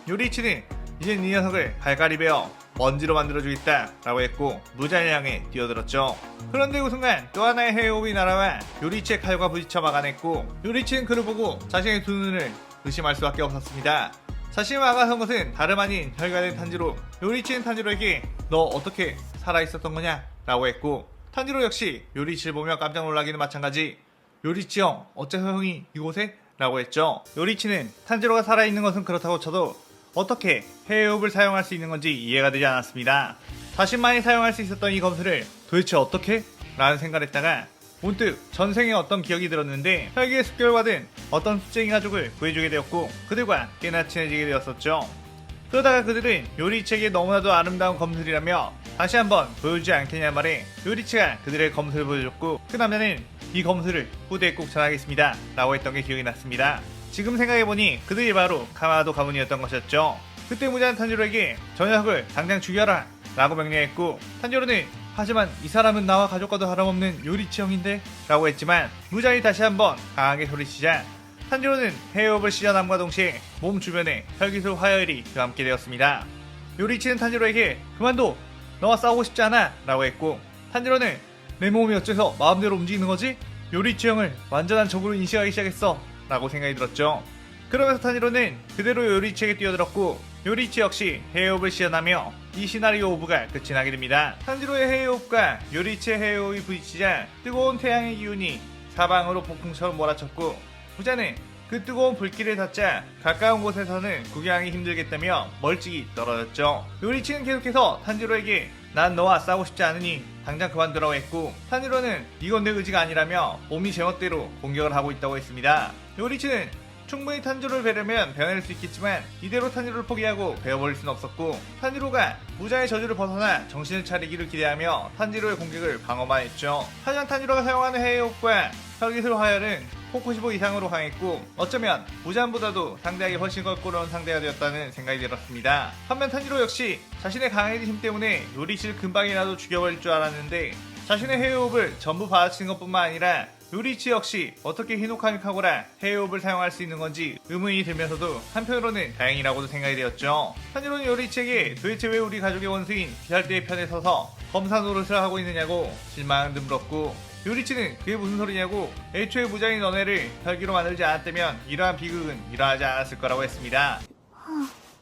요리치는 이제 네 녀석을 갈갈이 베어 먼지로 만들어주겠다 라고 했고 무잔을 향해 뛰어들었죠. 그런데 그 순간 또 하나의 헤이홉이 날아와 요리치의 칼과 부딪혀 막아냈고 요리치는 그를 보고 자신의 두 눈을 의심할 수밖에 없었습니다. 자신이 막아선 것은 다름 아닌 혈관된 탄지로. 요리치는 탄지로에게 너 어떻게 살아있었던 거냐 라고 했고 탄지로 역시 요리치를 보며 깜짝 놀라기는 마찬가지. 요리치 형 어째서 형이 이곳에? 라고 했죠. 요리치는 탄지로가 살아있는 것은 그렇다고 쳐도 어떻게 헤이홉을 사용할 수 있는 건지 이해가 되지 않았습니다. 자신만이 사용할 수 있었던 이 검술을 도대체 어떻게? 라는 생각을 했다가 문득 전생에 어떤 기억이 들었는데 혈기의 습격받은 어떤 숫쟁이 가족을 구해주게 되었고 그들과 꽤나 친해지게 되었었죠. 그러다가 그들은 요리치에게 너무나도 아름다운 검술이라며 다시 한번 보여주지 않겠냐 말에 요리치가 그들의 검술을 보여줬고 그 남자는 이 검술을 후대에 꼭 전하겠습니다 라고 했던 게 기억이 났습니다. 지금 생각해보니 그들이 바로 카마도 가문이었던 것이었죠. 그때 무자는 탄지로에게 저 녀석을 당장 죽여라 라고 명령했고 탄지로는 하지만 이 사람은 나와 가족과도 다름없는 요리치 형인데 라고 했지만 무자이 다시 한번 강하게 소리치자 탄지로는 헤이홉을 시전함과 동시에 몸 주변에 혈기술 화열이 함께 되었습니다. 요리치는 탄지로에게 그만둬 너와 싸우고 싶지 않아 라고 했고 탄지로는 내 몸이 어째서 마음대로 움직이는 거지? 요리치 형을 완전한 적으로 인식하기 시작했어 라고 생각이 들었죠. 그러면서 탄지로는 그대로 요리치에게 뛰어들었고 요리치 역시 헤이홉을 시전하며 이 시나리오 오브가 끝이 나게 됩니다. 탄지로의 헤이홉과 요리치의 헤이홉이 부딪히자 뜨거운 태양의 기운이 사방으로 폭풍처럼 몰아쳤고 부자는 그 뜨거운 불길을 닫자 가까운 곳에서는 구경하기 힘들겠다며 멀찍이 떨어졌죠. 요리치는 계속해서 탄지로에게 난 너와 싸우고 싶지 않으니 당장 그만두라고 했고 탄지로는 이건 내 의지가 아니라며 몸이 제멋대로 공격을 하고 있다고 했습니다. 요리치는 충분히 탄지로를 베려면 베어낼 수 있겠지만 이대로 탄지로를 포기하고 베어버릴 수는 없었고 탄지로가 무자의 저주를 벗어나 정신을 차리기를 기대하며 탄지로의 공격을 방어만 했죠. 하지만 탄지로가 사용하는 헤이홉과 혈기술 화열은 코쿠시보 이상으로 강했고 어쩌면 무잔보다도 상대하기 훨씬 껄끄러운 상대가 되었다는 생각이 들었습니다. 반면 탄지로 역시 자신의 강해진 힘 때문에 요리치를 금방이라도 죽여버릴 줄 알았는데 자신의 헤이홉을 전부 받아치는 것뿐만 아니라 요리치 역시 어떻게 히노카미 카고라 헤이홉을 사용할 수 있는 건지 의문이 들면서도 한편으로는 다행이라고도 생각이 되었죠. 탄지로는 요리치에게 도대체 왜 우리 가족의 원수인 비살대의 편에 서서 검사 노릇을 하고 있느냐고 실망을 물었고 요리치는 그게 무슨 소리냐고 애초에 무장이 너네를 혈기로 만들지 않았다면 이러한 비극은 일어나지 않았을 거라고 했습니다.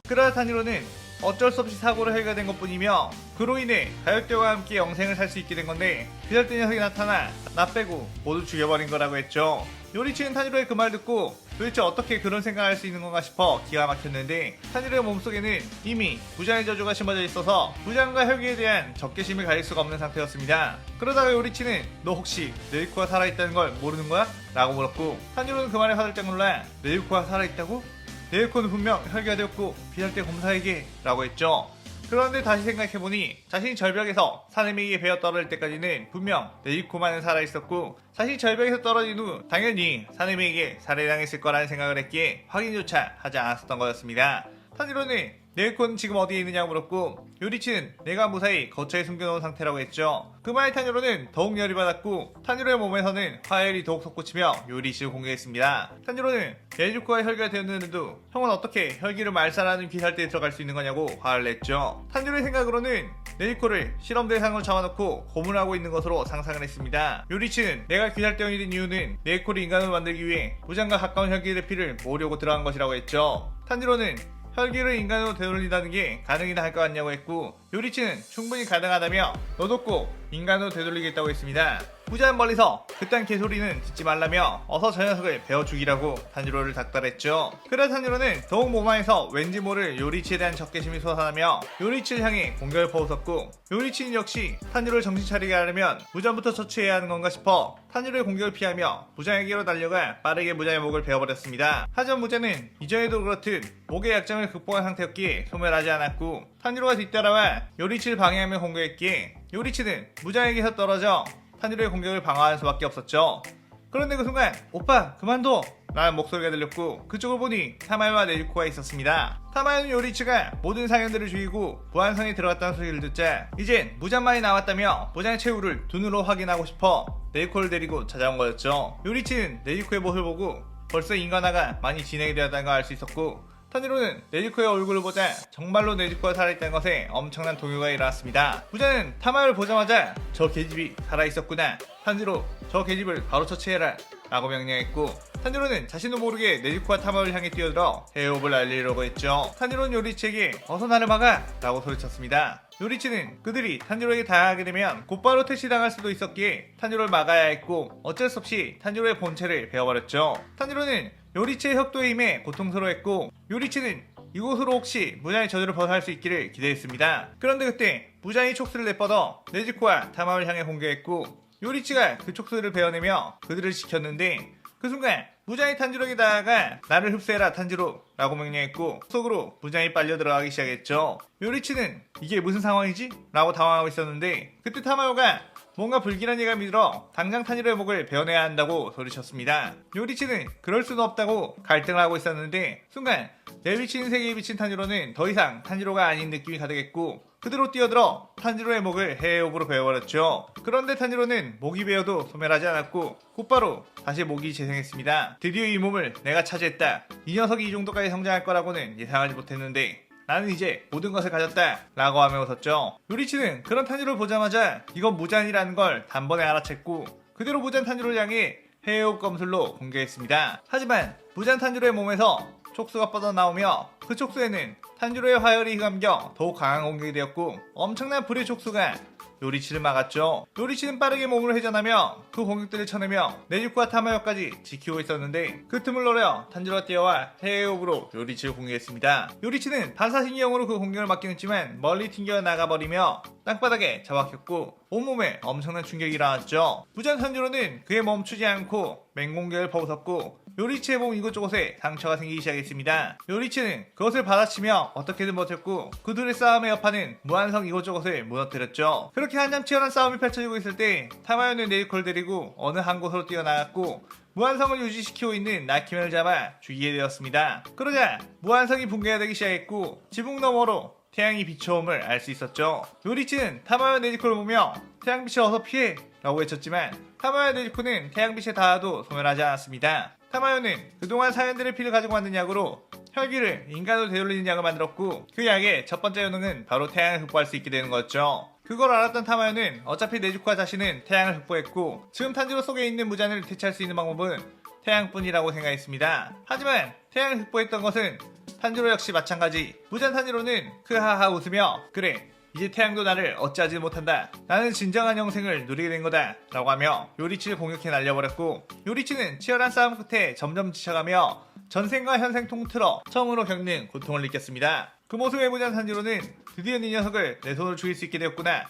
그러다 탄지로는 어쩔 수 없이 사고로 해결된 것뿐이며 그로 인해 가족들과 함께 영생을 살 수 있게 된 건데 비살대 녀석이 나타나 나 빼고 모두 죽여버린 거라고 했죠. 요리치는 탄지로의 그 말 듣고 도대체 어떻게 그런 생각을 할 수 있는 건가 싶어 기가 막혔는데 탄지로의 몸속에는 이미 무장의 저주가 심어져 있어서 무장과 혈기에 대한 적개심을 가질 수가 없는 상태였습니다. 그러다가 요리치는 너 혹시 네이코가 살아있다는 걸 모르는 거야? 라고 물었고 탄지로는 그 말에 화들짝 놀라 네이코가 살아있다고? 네이코는 분명 혈기가 되었고 비살대 검사에게 라고 했죠. 그런데 다시 생각해보니 자신이 절벽에서 사내미에게 베어 떨어질 때까지는 분명 네지코만은 살아있었고 자신이 절벽에서 떨어진 후 당연히 사내미에게 살해당했을 거라는 생각을 했기에 확인조차 하지 않았었던 거였습니다. 탄지로는 네지코는 지금 어디에 있느냐고 물었고 요리치는 내가 무사히 거처에 숨겨놓은 상태라고 했죠. 그 말에 탄지로는 더욱 열이 받았고 탄지로의 몸에서는 화열이 더욱 솟구치며 요리치를 공격했습니다. 탄지로는 네지코와 혈기가 되었는데도 형은 어떻게 혈기를 말살하는 귀살대에 들어갈 수 있는 거냐고 화를 냈죠. 탄지로의 생각으로는 네지코를 실험 대상으로 잡아놓고 고문하고 있는 것으로 상상을 했습니다. 요리치는 내가 귀살대원이 된 이유는 네지코를 인간으로 만들기 위해 무장과 가까운 혈기의 피를 모으려고 들어간 것이라고 했죠. 탄지로는 혈기를 인간으로 되돌린다는 게 가능이나 할 것 같냐고 했고 요리치는 충분히 가능하다며 너도 꼭 인간으로 되돌리겠다고 했습니다. 부자는 멀리서 그딴 개소리는 듣지 말라며 어서 저 녀석을 베어 죽이라고 탄지로를 닥달했죠. 그래 탄지로는 더욱 몸 안에서 왠지 모를 요리치에 대한 적개심이 솟아나며 요리치를 향해 공격을 퍼붓었고 요리치는 역시 탄지로를 정신 차리게 하려면 무전부터 처치해야 하는 건가 싶어 탄지로의 공격을 피하며 무장에게로 달려가 빠르게 무장의 목을 베어버렸습니다. 하지만 무장은 이전에도 그렇듯 목의 약점을 극복한 상태였기에 소멸하지 않았고 탄지로가 뒤따라와 요리치를 방해하며 공격했기에 요리치는 무장에게서 떨어져 탄지로의 공격을 방어하는 수밖에 없었죠. 그런데 그 순간 오빠 그만둬! 라는 목소리가 들렸고 그쪽을 보니 타마요와 네지코가 있었습니다. 타마요는 요리치가 모든 상인들을 죽이고 무한성에 들어갔다는 소리를 듣자 이젠 무장만이 남았다며 무장의 최후를 눈으로 확인하고 싶어 네지코를 데리고 찾아온 거였죠. 요리치는 네지코의 모습을 보고 벌써 인간화가 많이 진행이 되었다는 걸 알 수 있었고 탄지로는 네지코의 얼굴을 보자 정말로 네지코가 살아있다는 것에 엄청난 동요가 일어났습니다. 부자는 타마요를 보자마자 저 계집이 살아있었구나. 탄지로 저 계집을 바로 처치해라 라고 명령했고 탄지로는 자신도 모르게 네지코와 타마요를 향해 뛰어들어 해협을 알리려고 했죠. 탄지로는 요리치에게 어서 나를 막아 라고 소리쳤습니다. 요리치는 그들이 탄지로에게 당하게 되면 곧바로 퇴치당할 수도 있었기에 탄지로를 막아야 했고 어쩔 수 없이 탄지로의 본체를 베어버렸죠. 탄지로는 요리치의 혁도에 힘에 고통스러워했고 요리치는 이곳으로 혹시 무장의 저주를 벗어날 수 있기를 기대했습니다. 그런데 그때 무장이 촉수를 내뻗어 네지코와 타마요를 향해 공격했고 요리치가 그 촉수를 베어내며 그들을 지켰는데 그 순간 무장이 탄지로에게 다가가 나를 흡수해라 탄지로 라고 명령했고 속으로 무장이 빨려 들어가기 시작했죠. 요리치는 이게 무슨 상황이지? 라고 당황하고 있었는데 그때 타마요가 뭔가 불길한 예감이 들어 당장 탄지로의 목을 베어내야 한다고 소리쳤습니다. 요리치는 그럴 수는 없다고 갈등을 하고 있었는데 순간 내비치는 세계에 비친 탄지로는 더 이상 탄지로가 아닌 느낌이 가득했고 그대로 뛰어들어 탄지로의 목을 해협으로 베어버렸죠. 그런데 탄지로는 목이 베어도 소멸하지 않았고 곧바로 다시 목이 재생했습니다. 드디어 이 몸을 내가 차지했다. 이 녀석이 이 정도까지 성장할 거라고는 예상하지 못했는데 나는 이제 모든 것을 가졌다 라고 하며 웃었죠. 요리치는 그런 탄지로를 보자마자 이건 무잔이라는 걸 단번에 알아챘고 그대로 무잔 탄지로를 향해 해협 검술로 공격했습니다. 하지만 무잔 탄지로의 몸에서 촉수가 뻗어나오며 그 촉수에는 탄지로의 화열이 휘감겨 더욱 강한 공격이 되었고 엄청난 불의 촉수가 요리치를 막았죠. 요리치는 빠르게 몸으로 회전하며 그 공격들을 쳐내며 네지코와 타마요까지 지키고 있었는데 그 틈을 노려 탄지로가 뛰어와 해협으로 요리치를 공격했습니다. 요리치는 반사신경으로 그 공격을 막긴 했지만 멀리 튕겨 나가버리며 땅바닥에 처박혔고 온몸에 엄청난 충격이 일어났죠. 무장 탄지로는 그에 멈추지 않고 맹공격을 퍼붓었고 요리치의 몸 이곳저곳에 상처가 생기기 시작했습니다. 요리치는 그것을 받아치며 어떻게든 버텼고 그 둘의 싸움의 여파는 무한성 이곳저곳을 무너뜨렸죠. 그렇게 한참 치열한 싸움이 펼쳐지고 있을 때 타마요는 네지코를 데리고 어느 한 곳으로 뛰어나갔고 무한성을 유지시키고 있는 나키멘을 잡아 죽이게 되었습니다. 그러자 무한성이 붕괴가 되기 시작했고 지붕 너머로 태양이 비춰옴을 알 수 있었죠. 요리치는 타마요 네지코를 보며 태양빛이 어서 피해 라고 외쳤지만 타마요 네지코는 태양빛에 닿아도 소멸하지 않았습니다. 타마요는 그동안 사연들의 피를 가지고 만든 약으로 혈기를 인간으로 되돌리는 약을 만들었고 그 약의 첫 번째 효능은 바로 태양을 극복할 수 있게 되는 거였죠. 그걸 알았던 타마요는 어차피 네지코와 자신은 태양을 극복했고 지금 탄지로 속에 있는 무잔을 대체할 수 있는 방법은 태양뿐이라고 생각했습니다. 하지만 태양을 극복했던 것은 탄지로 역시 마찬가지. 무잔 탄지로는 크하하 웃으며 그래 이제 태양도 나를 어찌하지 못한다. 나는 진정한 영생을 누리게 된 거다 라고 하며 요리치를 공격해 날려버렸고 요리치는 치열한 싸움 끝에 점점 지쳐가며 전생과 현생 통틀어 처음으로 겪는 고통을 느꼈습니다. 그 모습에 무잔 탄지로는 드디어 이 녀석을 내 손으로 죽일 수 있게 되었구나.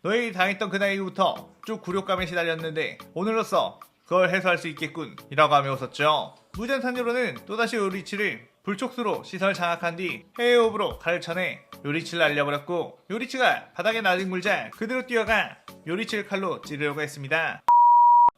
너에게 당했던 그 나이부터 쭉 굴욕감에 시달렸는데 오늘로써 그걸 해소할 수 있겠군 이라고 하며 웃었죠. 무잔 탄지로는 또다시 요리치를 불촉수로 시선을 장악한 뒤 헤어업으로 칼을 쳐내 요리치를 날려버렸고, 요리치가 바닥에 나뒹굴자 그대로 뛰어가 요리치를 칼로 찌르려고 했습니다.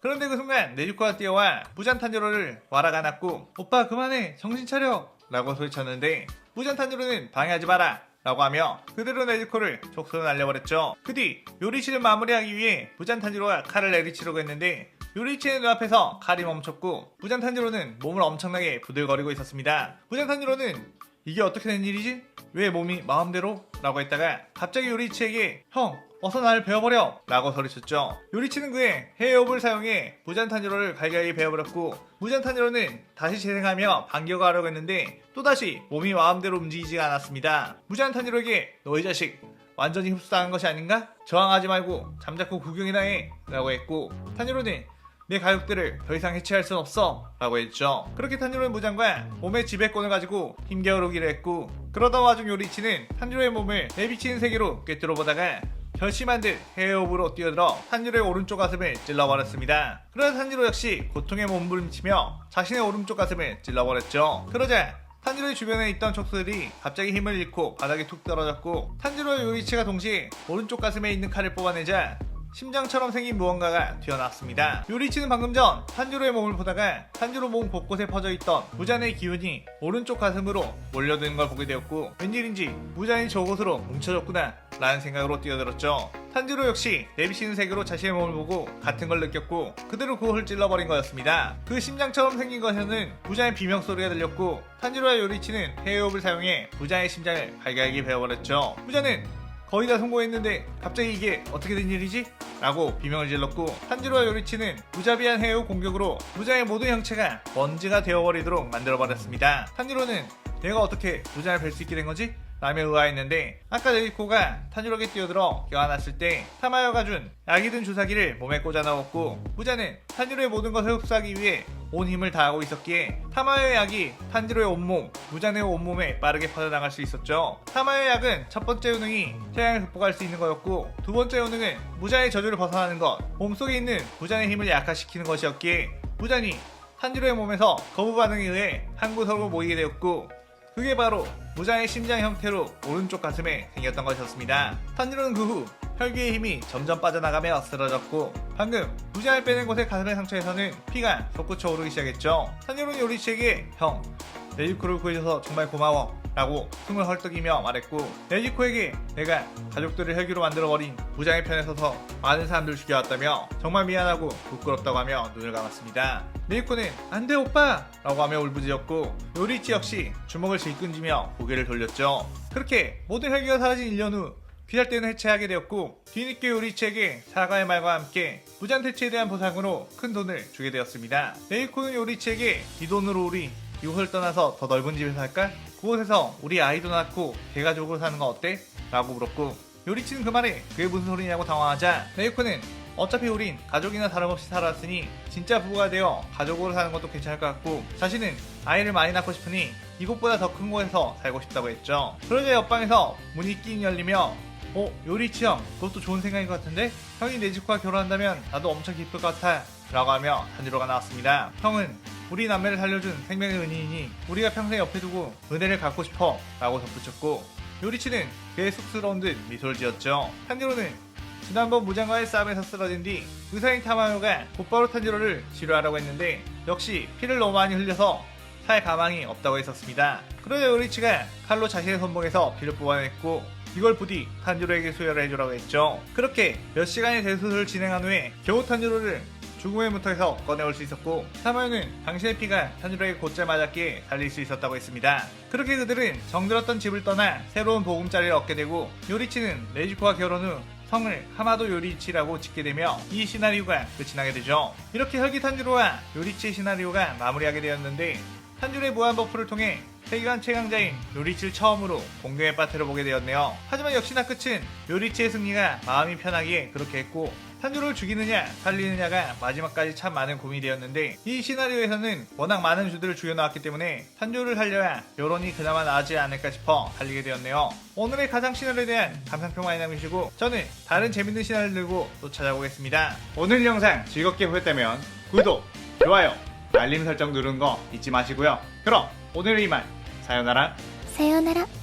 그런데 그 순간 네즈코가 뛰어와 무잔 탄지로를 와락 안았고, 오빠 그만해 정신 차려 라고 소리쳤는데, 무잔 탄지로는 방해하지 마라 라고 하며 그대로 네즈코를 촉수로 날려버렸죠. 그 뒤 요리치를 마무리하기 위해 무잔 탄지로가 칼을 내리치려고 했는데, 요리치의 눈앞에서 칼이 멈췄고 무잔 탄지로는 몸을 엄청나게 부들거리고 있었습니다. 무잔 탄지로는 이게 어떻게 된 일이지? 왜 몸이 마음대로? 라고 했다가 갑자기 요리치에게 형 어서 나를 베어버려 라고 소리쳤죠. 요리치는 그의 헤어업을 사용해 무잔 탄지로를 갈갈이 베어버렸고, 무잔 탄지로는 다시 재생하며 반격을 하려고 했는데 또다시 몸이 마음대로 움직이지가 않았습니다. 무잔 탄지로에게 너 이 자식 완전히 흡수당한 것이 아닌가? 저항하지 말고 잠자코 구경이나 해 라고 했고, 탄지로는 내 가족들을 더 이상 해체할 순 없어 라고 했죠. 그렇게 탄지로는 무장과 몸의 지배권을 가지고 힘겨루기를 했고, 그러던 와중 요리치는 탄지로의 몸을 내비치는 세계로 꿰뚫어 보다가 결심한 듯 헤어업으로 뛰어들어 탄지로의 오른쪽 가슴을 찔러버렸습니다. 그러자 탄지로 역시 고통에 몸부림치며 자신의 오른쪽 가슴을 찔러버렸죠. 그러자 탄지로의 주변에 있던 촉수들이 갑자기 힘을 잃고 바닥에 툭 떨어졌고, 탄지로와 요리치가 동시에 오른쪽 가슴에 있는 칼을 뽑아내자 심장처럼 생긴 무언가가 튀어나왔습니다. 요리치는 방금 전 탄지로의 몸을 보다가 탄지로 몸 곳곳에 퍼져있던 무잔의 기운이 오른쪽 가슴으로 몰려드는 걸 보게 되었고, 웬일인지 무잔이 저곳으로 뭉쳐졌구나 라는 생각으로 뛰어들었죠. 탄지로 역시 내비치는 세계로 자신의 몸을 보고 같은 걸 느꼈고 그대로 그것을 찔러버린 거였습니다. 그 심장처럼 생긴 것에는 무잔의 비명소리가 들렸고, 탄지로와 요리치는 헤어업을 사용해 무잔의 심장을 갈갈기 베어버렸죠. 무잔은 거의 다 성공했는데 갑자기 이게 어떻게 된 일이지? 라고 비명을 질렀고, 탄지로와 요리치는 무자비한 헤어 공격으로 무장의 모든 형체가 먼지가 되어버리도록 만들어버렸습니다. 탄지로는 내가 어떻게 무장을 뵐 수 있게 된 거지? 라며 의아했는데, 아까 네즈코가 탄지로에게 뛰어들어 껴안았을 때 타마요가 준 약이 든 주사기를 몸에 꽂아 넣었고, 무자는 탄지로의 모든 것을 흡수하기 위해 온 힘을 다하고 있었기에 타마요의 약이 탄지로의 온몸, 무잔의 온몸에 빠르게 퍼져나갈 수 있었죠. 타마요의 약은 첫 번째 효능이 태양을 극복할 수 있는 거였고, 두 번째 효능은 무잔의 저주를 벗어나는 것, 몸속에 있는 무잔의 힘을 약화시키는 것이었기에 무잔이 탄지로의 몸에서 거부 반응에 의해 한 구석으로 모이게 되었고, 그게 바로 무장의 심장 형태로 오른쪽 가슴에 생겼던 것이었습니다. 탄지로는 그 후 혈기의 힘이 점점 빠져나가며 쓰러졌고, 방금 무장을 빼낸 곳의 가슴의 상처에서는 피가 솟구쳐 오르기 시작했죠. 탄지로는 요리치에게 형, 네즈코를 구해줘서 정말 고마워 라고 숨을 헐떡이며 말했고, 네즈코에게 내가 가족들을 혈기로 만들어버린 무장의 편에 서서 많은 사람들을 죽여왔다며 정말 미안하고 부끄럽다고 하며 눈을 감았습니다. 네즈코는 안돼 오빠 라고 하며 울부짖었고, 요리치 역시 주먹을 질끈지며 고개를 돌렸죠. 그렇게 모든 혈기가 사라진 1년 후 귀살대는 해체하게 되었고, 뒤늦게 요리치에게 사과의 말과 함께 무장 퇴치에 대한 보상으로 큰 돈을 주게 되었습니다. 네즈코는 요리치에게 이 돈으로 우리 이곳을 떠나서 더 넓은 집에서 살까? 그곳에서 우리 아이도 낳고 대가족으로 사는 건 어때? 라고 물었고, 요리치는 그 말에 그게 무슨 소리냐고 당황하자 네즈코는 어차피 우린 가족이나 다름없이 살았으니 진짜 부부가 되어 가족으로 사는 것도 괜찮을 것 같고, 자신은 아이를 많이 낳고 싶으니 이곳보다 더 큰 곳에서 살고 싶다고 했죠. 그러자 옆방에서 문이 낑 열리며 요리치 형 그것도 좋은 생각인 것 같은데? 형이 네즈코와 결혼한다면 나도 엄청 기쁠 것 같아 라고 하며 탄지로가 나왔습니다. 형은 우리 남매를 살려준 생명의 은인이니 우리가 평생 옆에 두고 은혜를 갚고 싶어 라고 덧붙였고, 요리치는 그의 쑥스러운 듯 미소를 지었죠. 탄지로는 지난번 무장과의 싸움에서 쓰러진 뒤 의사인 타마요가 곧바로 탄지로를 치료하라고 했는데 역시 피를 너무 많이 흘려서 살 가망이 없다고 했었습니다. 그러자 요리치가 칼로 자신의 손목에서 피를 뽑아냈고, 이걸 부디 탄지로에게 수혈을 해주라고 했죠. 그렇게 몇 시간의 대수술을 진행한 후에 겨우 탄지로를 죽음의 문턱에서 꺼내올 수 있었고, 타마요는 당신의 피가 탄지로에게 곧잘 맞았기에 살릴 수 있었다고 했습니다. 그렇게 그들은 정들었던 집을 떠나 새로운 보금자리를 얻게 되고, 요리치는 네즈코와 결혼 후 성을 하마도 요리치라고 짓게 되며 이 시나리오가 끝이 나게 되죠. 이렇게 혈기 탄지로와 요리치의 시나리오가 마무리하게 되었는데, 탄지로의 무한 버프를 통해 세계관 최강자인 요리치를 처음으로 공경에 빠뜨려 보게 되었네요. 하지만 역시나 끝은 요리치의 승리가 마음이 편하기에 그렇게 했고, 탄지로를 죽이느냐 살리느냐가 마지막까지 참 많은 고민이 되었는데, 이 시나리오에서는 워낙 많은 주들을 죽여놓았기 때문에 탄지로를 살려야 여론이 그나마 나아지지 않을까 싶어 살리게 되었네요. 오늘의 가상 시나리오에 대한 감상평 많이 남기시고 저는 다른 재밌는 시나리오를 들고 또 찾아오겠습니다. 오늘 영상 즐겁게 보셨다면 구독, 좋아요, 알림 설정 누르는 거 잊지 마시고요. 그럼 오늘은 이만 사요나라. さようなら。